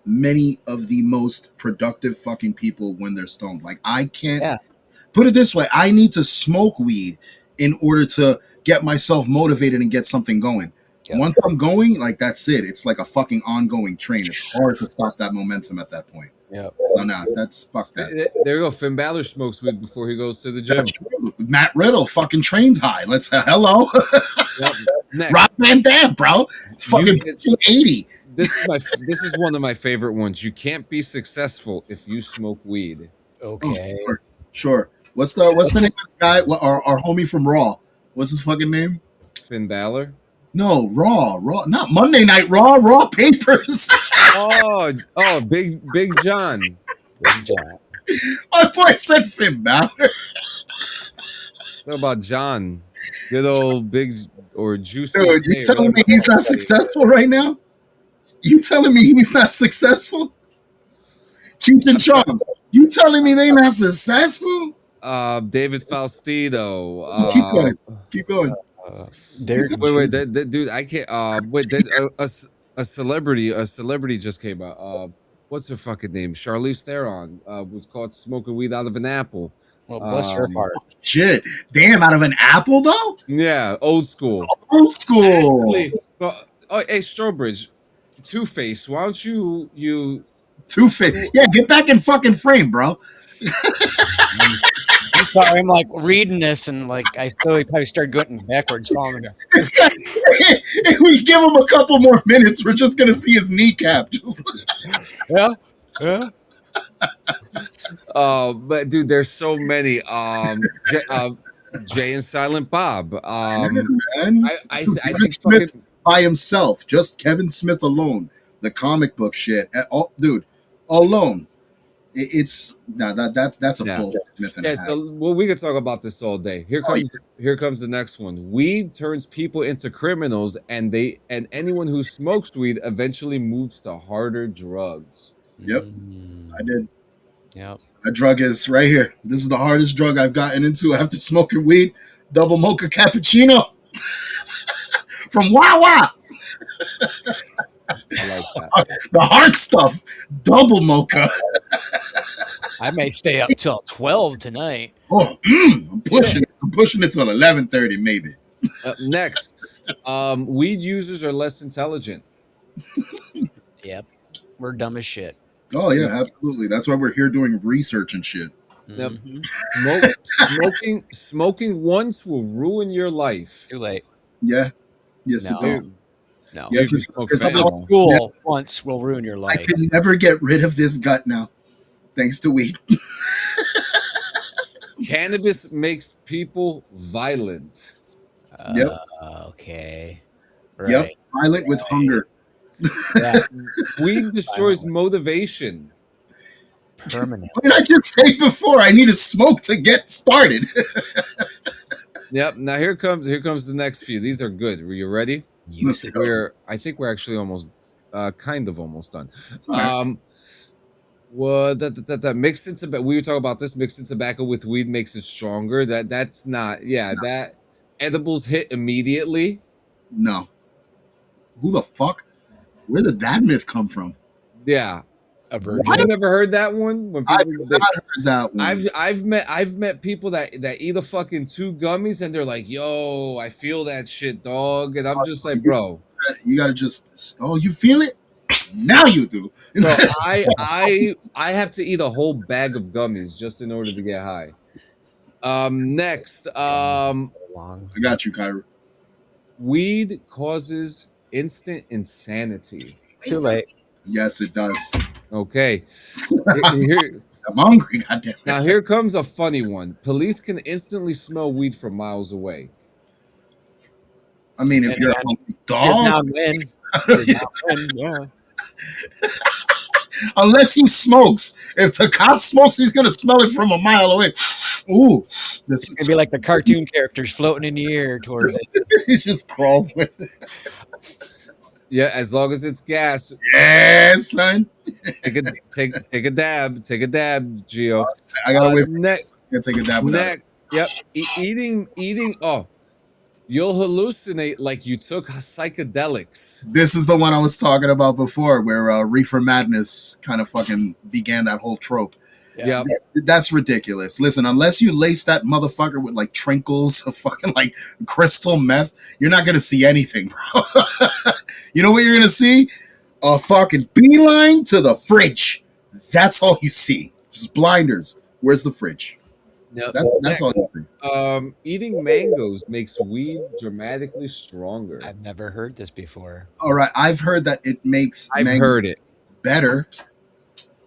many of the most productive fucking people when they're stoned. Like, I can't put it this way: I need to smoke weed in order to get myself motivated and get something going. Yep. Once I'm going, like, that's it. It's like a fucking ongoing train. It's hard to stop that momentum at that point. yeah. So no, that's fuck that. There you go. Finn Balor smokes weed before he goes to the gym. That's true. Matt Riddle fucking trains high. Let's hello. Yep. Next, Rock Van Dam, bro. It's fucking 80. this is one of my favorite ones. You can't be successful if you smoke weed. Okay. Sure. What's the name of the guy? Our homie from Raw. What's his fucking name? Finn Balor. No, Raw, not Monday Night Raw Papers. Oh, Big John. Good job. My boy said Finn Balor. What about John? Good old Big or Juicy. Dude, you telling me he's not successful right now? You telling me he's not successful? Cheech and Chong, you telling me they not successful? David Faustino. Keep going. Wait, that dude, I can't. Wait, a celebrity just came out. What's her fucking name? Charlize Theron. Was caught smoking weed out of an apple. Well, bless her heart. Shit, damn! Out of an apple though? Yeah, old school. Old school. Hey, Strobridge, Two-Face. Why don't you? Two-Face. Yeah, get back in fucking frame, bro. I'm sorry, I'm like reading this and like I slowly probably started going backwards following her. If we give him a couple more minutes, we're just gonna see his kneecap. Yeah. But dude, there's so many. Jay and Silent Bob. I think Smith by himself, just Kevin Smith alone, the comic book shit. Dude, alone. It's that's a bullshit myth and a half. So we could talk about this all day. Here comes the next one. Weed turns people into criminals, and anyone who smokes weed eventually moves to harder drugs. Yep, I did. Yep. My drug is right here. This is the hardest drug I've gotten into after smoking weed. Double mocha cappuccino from Wawa. I like that. The hard stuff, double mocha. I may stay up till 12 tonight. Oh, I'm pushing. I'm pushing it till 11:30, maybe. Next, weed users are less intelligent. Yep. We're dumb as shit. Oh yeah, absolutely. That's why we're here doing research and shit. Now, Mm-hmm. smoking once will ruin your life. Too late. Yeah. Yes, No. it does. No. Yes, You it smoke does. fentanyl. School once will ruin your I life. can never get rid of this gut now, thanks to weed. Cannabis makes people violent. Yep. Okay. Yep. Right. Violent with hunger. Yeah. Weed destroys motivation. Permanent. What did I just say before? I need to smoke to get started. Yep. Now here comes the next few. These are good. Were you ready? Let's go. I think we're actually almost kind of almost done. All Well, that mixing tobacco. We were talking about this. Mixing tobacco with weed makes it stronger. That's not. Yeah, that edibles hit immediately. No. Who the fuck? Where did that myth come from? Yeah, A virgin. you never heard that one? When I've people, not heard that one. I've met people that eat a fucking 2 gummies and they're like, "Yo, I feel that shit, dog," and I'm just like, bro. You gotta just. Oh, you feel it? Now you do. Bro, I have to eat a whole bag of gummies just in order to get high. Next, Long. I got you, Kyra. weed causes instant insanity. Too late. Yes, it does. Okay. Here, I'm hungry. Goddamn it. now here comes a funny one. Police can instantly smell weed from miles away. I mean, if And you're a then- homeless dog, Yeah. unless he smokes. If the cop smokes, he's gonna smell it from a mile away. Ooh, this It's gonna be like the cartoon characters floating in the air towards it. he just crawls with it. Yeah, as long as it's gas. Yes, son. Take a dab. Take a dab, Gio. I gotta wait. Next, I take a dab with that. yep. Eating. Oh, you'll hallucinate like you took psychedelics. This is the one I was talking about before, where Reefer Madness kind of fucking began that whole trope. Yeah. That's ridiculous. Listen, unless you lace that motherfucker with like trinkles of fucking like crystal meth, you're not gonna see anything, bro. You know what you're gonna see? A fucking beeline to the fridge. That's all you see. Just blinders. Where's the fridge? Yep. That's all you see. Eating mangoes makes weed dramatically stronger. I've never heard this before. All right, I've heard that it makes I've mango heard it. better.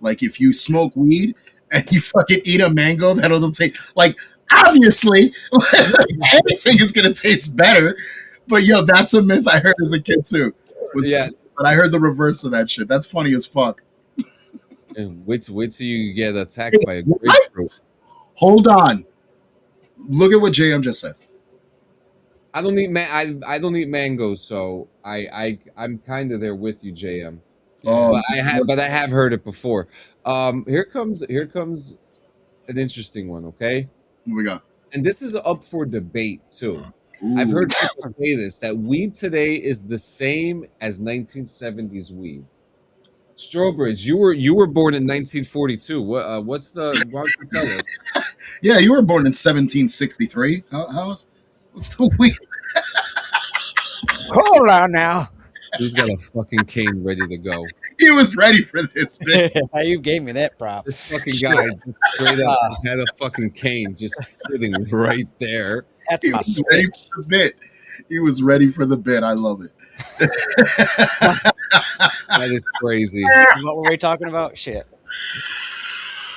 Like if you smoke weed and you fucking eat a mango, that'll take like obviously anything is gonna taste better. But yo, that's a myth I heard as a kid too. Yeah. But I heard the reverse of that shit. That's funny as fuck. And wait till you get attacked by a What? grapefruit. Hold on. Look at what JM just said. I don't eat I don't eat mangoes, so I'm kind of there with you, JM. But I have heard it before. Here comes an interesting one. Okay, What we got? and this is up for debate too. Ooh. I've heard people say this that weed today is the same as 1970s weed. Strobridge, you were born in 1942. What's the? Why don't you tell us? Yeah, you were born in 1763. What's the weed? Hold on now. Who's got a fucking cane ready to go? He was ready for this, bitch. You gave me that prop. This fucking guy just straight up had a fucking cane just sitting right there. That's He my was ready switch. for the bit. He was ready for the bit. I love it. That is crazy. What were we talking about? Shit.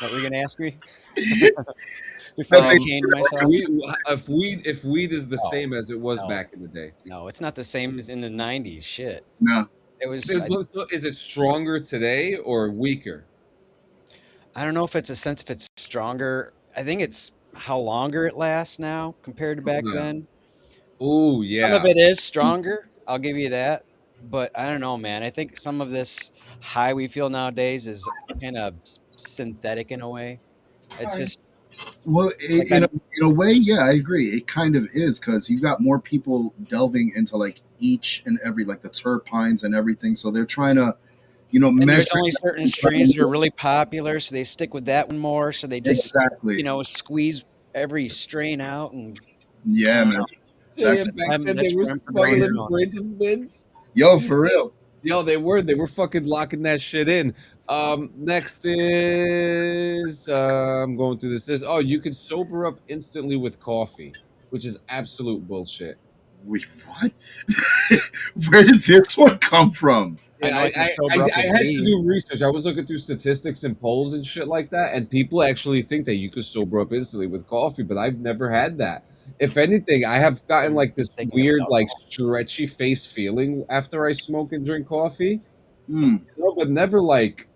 What were you gonna ask me? Before I changed myself. If weed is the No, same as it was no. back in the day. No, it's not the same as in the '90s. Shit. No. It was. So is it stronger today or weaker? I don't know if it's a sense if it's stronger. I think it's how longer it lasts now compared to back Yeah. then. Oh Some yeah. of it is stronger. I'll give you that. But I don't know, man. I think some of this high we feel nowadays is kind of synthetic in a way. It's just Well, Like in a way, yeah, I agree. It kind of is because you got more people delving into like each and every, like the terpenes and everything. So they're trying to, And measure. there's only certain strains that are really popular, so they stick with that one more. So they just, Exactly. squeeze every strain out. And Yeah, man. Yeah, back then they were smuggling random vids. Yo, for real. Yo, they were fucking locking that shit in. Next is I'm going through this. Oh, you can sober up instantly with coffee, which is absolute bullshit. Wait, what? Where did this one come from? Yeah, I had to do research. I was looking through statistics and polls and shit like that, and people actually think that you could sober up instantly with coffee, but I've never had that. If anything, I have gotten like this weird, like stretchy face feeling after I smoke and drink coffee. But never like,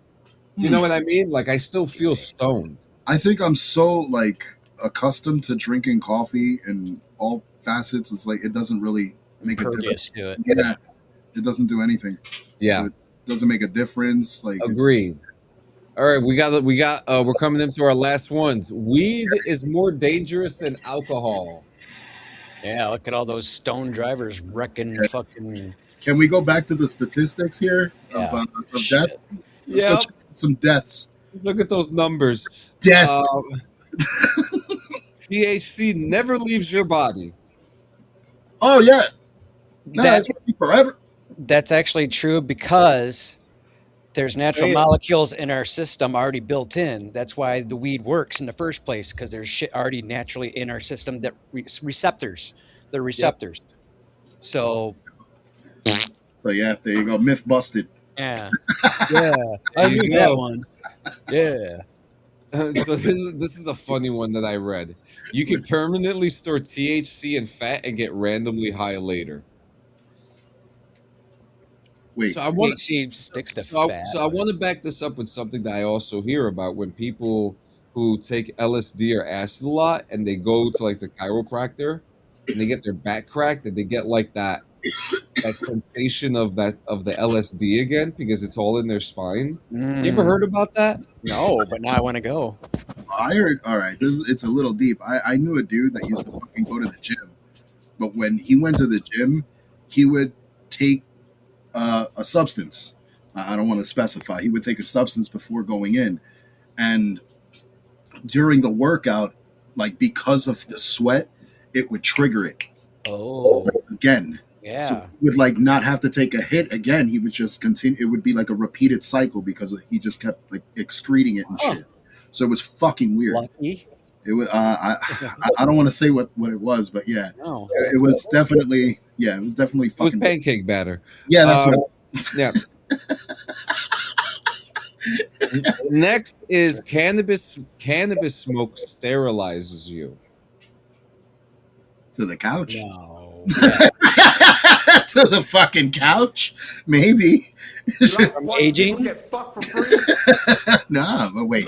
you know what I mean? Like I still feel stoned. I think I'm so like accustomed to drinking coffee in all facets. It's like it doesn't really make a difference. To it. Yeah, it doesn't do anything. Yeah, so it doesn't make a difference. Like agreed. All right, we're coming into our last ones. Weed is more dangerous than alcohol. Yeah, look at all those stone drivers wrecking fucking. Can we go back to the statistics here of deaths? Let's go check some deaths. Look at those numbers. Death. THC never leaves your body. Oh yeah, no, that's forever. That's actually true because there's natural molecules in our system already built in. That's why the weed works in the first place, because there's shit already naturally in our system that receptors. They're receptors. Yep. So yeah, there you go. Myth busted. Yeah. Yeah. I knew that one. Yeah. So this is a funny one that I read. You can permanently store THC and fat and get randomly high later. Wait, so I want sticks to fat. So I want to back this up with something that I also hear about when people who take LSD or acid a lot and they go to like the chiropractor and they get their back cracked and they get like that sensation of the LSD again because it's all in their spine. You ever heard about that? No, but now I want to go. I heard. All right, it's a little deep. I knew a dude that used to fucking go to the gym, but when he went to the gym, he would take a substance. I don't want to specify. He would take a substance before going in, and during the workout, like because of the sweat, it would trigger it. Oh, again. Yeah. So he would like not have to take a hit again. He would just continue. It would be like a repeated cycle because he just kept like excreting it and shit. So it was fucking weird. Lucky. It was. I don't want to say what it was, but yeah, it was definitely. Yeah, it was definitely fucking. It was pancake batter. Yeah, that's what. Yeah. Next is cannabis. Cannabis smoke sterilizes you. To the couch. No. To the fucking couch, maybe. From aging. Get fucked for free. Nah, but wait.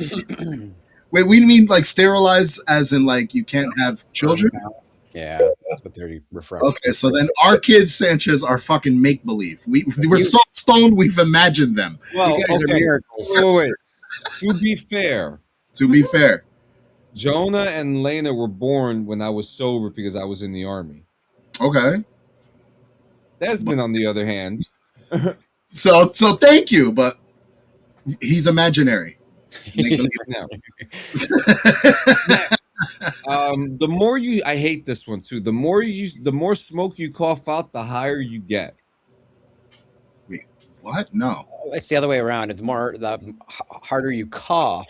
Wait, we mean like sterilize as in like you can't have children? Yeah, that's what they're referring to. Okay, so then our kids, Sanchez, are fucking make believe. We're so stoned we've imagined them. Well, you guys are miracles. Wait. To be fair, Jonah and Lena were born when I was sober because I was in the army. Okay. Desmond, on the other hand. So thank you, but he's imaginary. No. The more I hate this one too. The more smoke you cough out, the higher you get. Wait, what? No. It's the other way around. The harder you cough.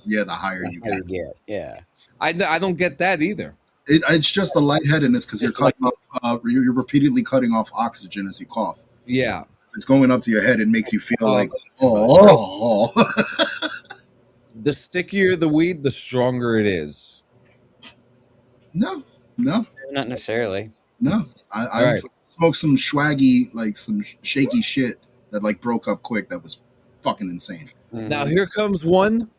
Yeah, the higher you get. Yeah. I don't get that either. It's just the lightheadedness because you're cutting off. You're repeatedly cutting off oxygen as you cough. Yeah, it's going up to your head and makes you feel like oh. The stickier the weed, the stronger it is. No, not necessarily. No, I've smoked some swaggy, like some shaky shit that like broke up quick. That was fucking insane. Now here comes one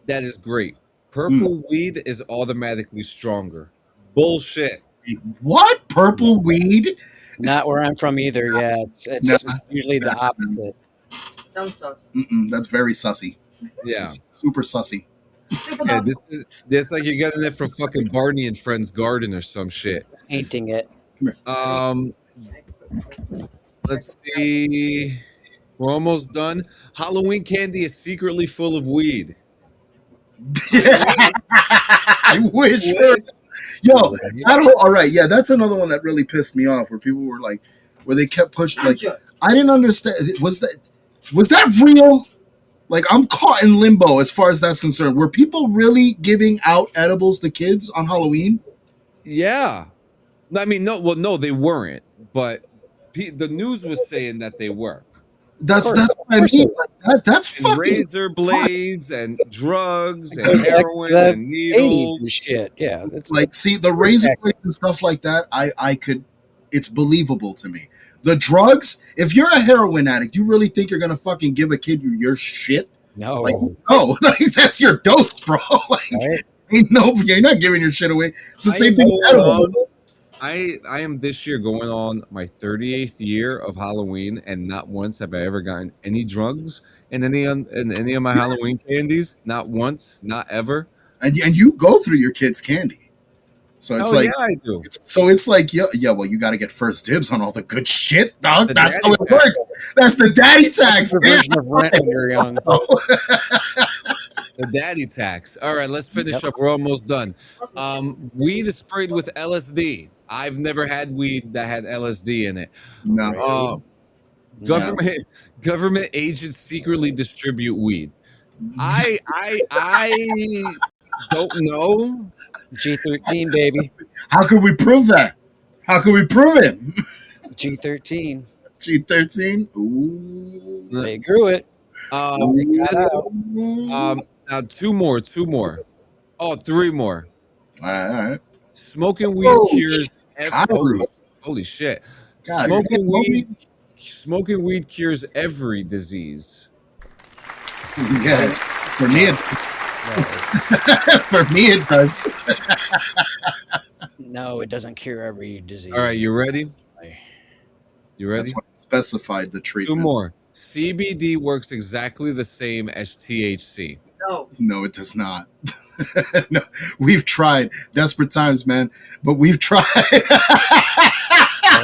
that is great. Purple weed is automatically stronger. Bullshit. What? Purple weed? Not where I'm from either. Yeah, it's usually the opposite. Sounds sus. That's very sussy. Yeah, it's super sussy. Yeah, this like you're getting it from fucking Barney and Friends Garden or some shit. Painting it. Let's see. We're almost done. Halloween candy is secretly full of weed. I wish for yo. All right, yeah, that's another one that really pissed me off. Where people were like, where they kept pushing. Like, I didn't understand. Was that real? Like, I'm caught in limbo as far as that's concerned. Were people really giving out edibles to kids on Halloween? Yeah. I mean, no, they weren't. But the news was saying that they were. That's what I mean. Like, that's and fucking razor blades and drugs and It's like heroin the and 80s needles. and shit. Yeah, that's like, see, the razor blades and stuff like that. I could. It's believable to me. The drugs. If you're a heroin addict, you really think you're gonna fucking give a kid your shit? no. Like, no, like, that's your dose, bro. Like, Right? ain't no, you're not giving your shit away. It's the same thing with edibles. I am this year going on my 38th year of Halloween, and not once have I ever gotten any drugs in any of my Halloween candies. Not once, not ever. And you go through your kids' candy, so it's like, yeah, I do. It's like, yeah. Well, you got to get first dibs on all the good shit, dog. The That's how daddy it works. That's the daddy tax. The version of rent when you're young. The daddy tax. All right, let's finish up. We're almost done. Weed is sprayed with LSD. I've never had weed that had LSD in it. No. Government agents secretly distribute weed. I don't know. G13, baby. How could we prove that? How could we prove it? G13. G13. Ooh. They grew it. Now two more. Oh, three more. All right. Smoking weed cures holy shit. God, Smoking weed cures every disease. Yeah, for me it does. No, it doesn't cure every disease. All right, you ready? You ready? That's why I specified the treatment. Two more. CBD works exactly the same as THC. No, it does not. No, we've tried. Desperate times, man. But we've tried.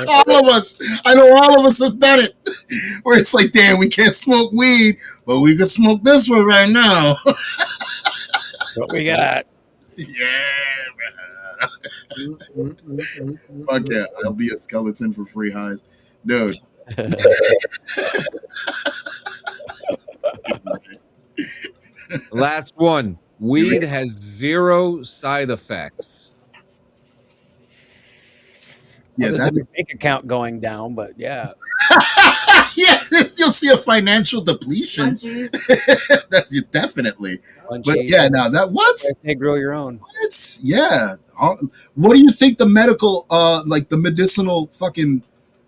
All of us. I know all of us have done it. Where it's like, damn, we can't smoke weed, but we can smoke this one right now. What we got? Yeah, man. Fuck yeah. I'll be a skeleton for free highs. Dude. Last one. Weed has 0 side effects. Yeah, that's the bank account going down, but yeah. Yeah, you'll see a financial depletion. That's definitely. But yeah, now that what's they grow your own. It's what do you think the medical like the medicinal fucking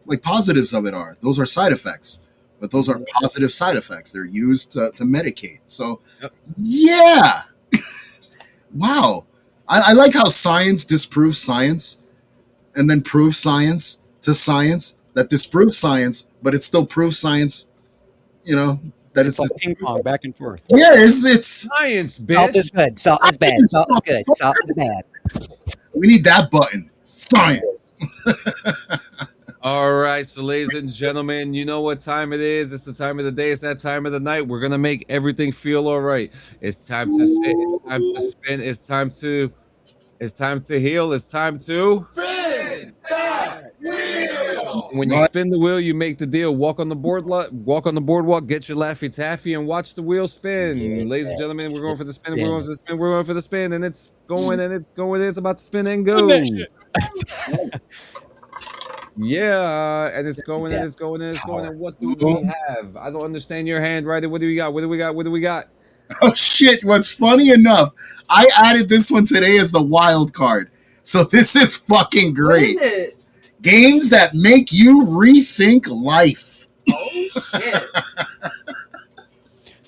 like positives of it are? Those are side effects. But those are positive side effects. They're used to medicate. So yeah. Wow. I like how science disproves science and then proves science to science that disproves science, but it still proves science, that it's like ping pong back and forth. Yeah, it's science, bitch. Salt is good. Salt is bad. Salt is good. Salt is bad. We need that button. Science. All right, so ladies and gentlemen, you know what time it is. It's the time of the day. It's that time of the night. We're gonna make everything feel all right. It's time to sit. It's time to spin. It's time to heal. It's time to spin that wheel. When you spin the wheel, you make the deal. Walk on the boardwalk, get your Laffy Taffy, and watch the wheel spin. Ladies and gentlemen, we're going for the spin. We're going for the spin. We're going for the spin, and it's going and it's going. It's about to spin and go. Yeah, and it's going and it's going and it's going. And what do we have? I don't understand your hand, right? What do we got? What do we got? What do we got? Oh shit! What's funny enough, I added this one today as the wild card. So this is fucking great. What is it? Games that make you rethink life. Oh shit!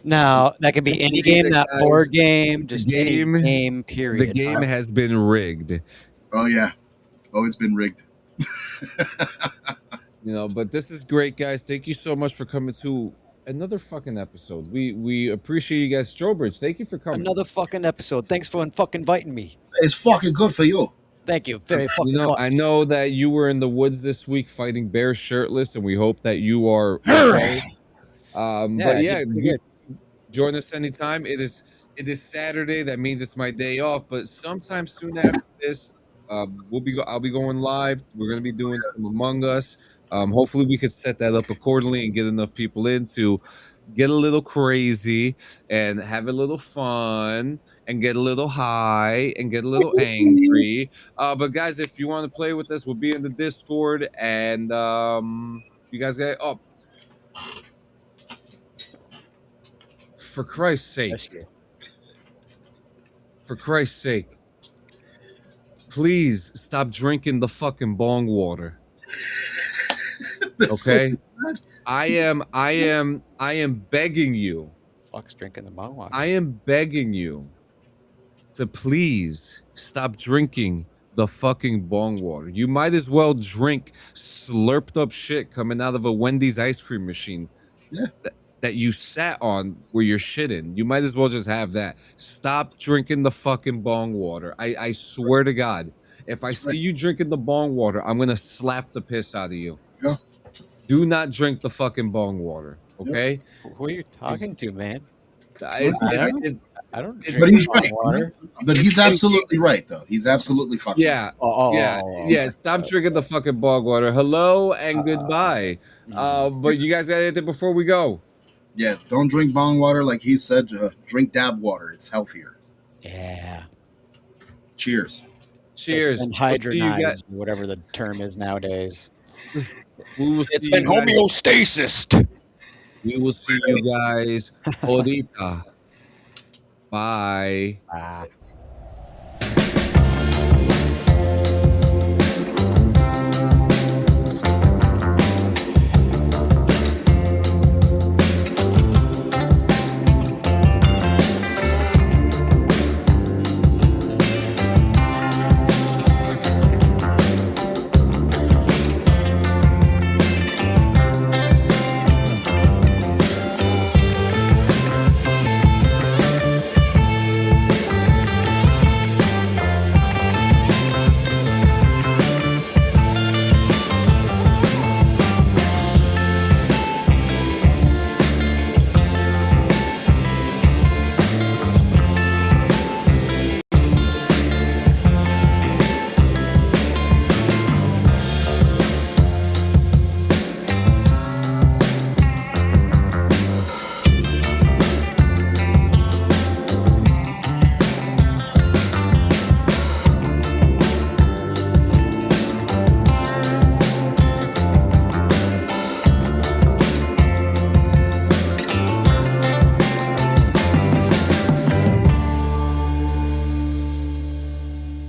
Now that could be any game, not board game, just any game. Period. The game has been rigged. Oh yeah. Oh, it's been rigged. But this is great, guys. Thank you so much for coming to another fucking episode. We appreciate you guys. Strobridge, thank you for coming. Another fucking episode. Thanks for fucking inviting me. It's fucking good for you. Thank you. Very fucking You know, much. I know that you were in the woods this week fighting bears shirtless, and we hope that you are okay. Yeah, But I yeah, did pretty good. join us anytime. It is Saturday. That means it's my day off. But sometime soon after this, I'll be going live. We're gonna be doing some Among Us. Hopefully, we could set that up accordingly and get enough people in to get a little crazy and have a little fun and get a little high and get a little angry. But guys, if you want to play with us, we'll be in the Discord and you guys got for Christ's sake. Bless you. For Christ's sake, please stop drinking the fucking bong water. That's so Okay? sad. I am begging you. Fuck's drinking the bong water. I am begging you to please stop drinking the fucking bong water. You might as well drink slurped up shit coming out of a Wendy's ice cream machine. Yeah. That you sat on where you're shitting. You might as well just have that. Stop drinking the fucking bong water. I swear to God, if I see you drinking the bong water, I'm gonna slap the piss out of you. Yeah. Do not drink the fucking bong water, okay? Who are you talking to, man? I I don't It's- drink But he's bong right. water. But he's absolutely right, though. He's absolutely fucking right. yeah, Oh, yeah. Stop drinking the fucking bong water. Hello and goodbye. Mm. But you guys got anything before we go? Yeah, don't drink bong water. Like he said, drink dab water. It's healthier. Yeah. Cheers. Cheers. It's been We'll see you guys- hydronized, whatever the term is nowadays. We will see It's been you guys. homeostasis. We will see you guys ahorita. Bye. Ah.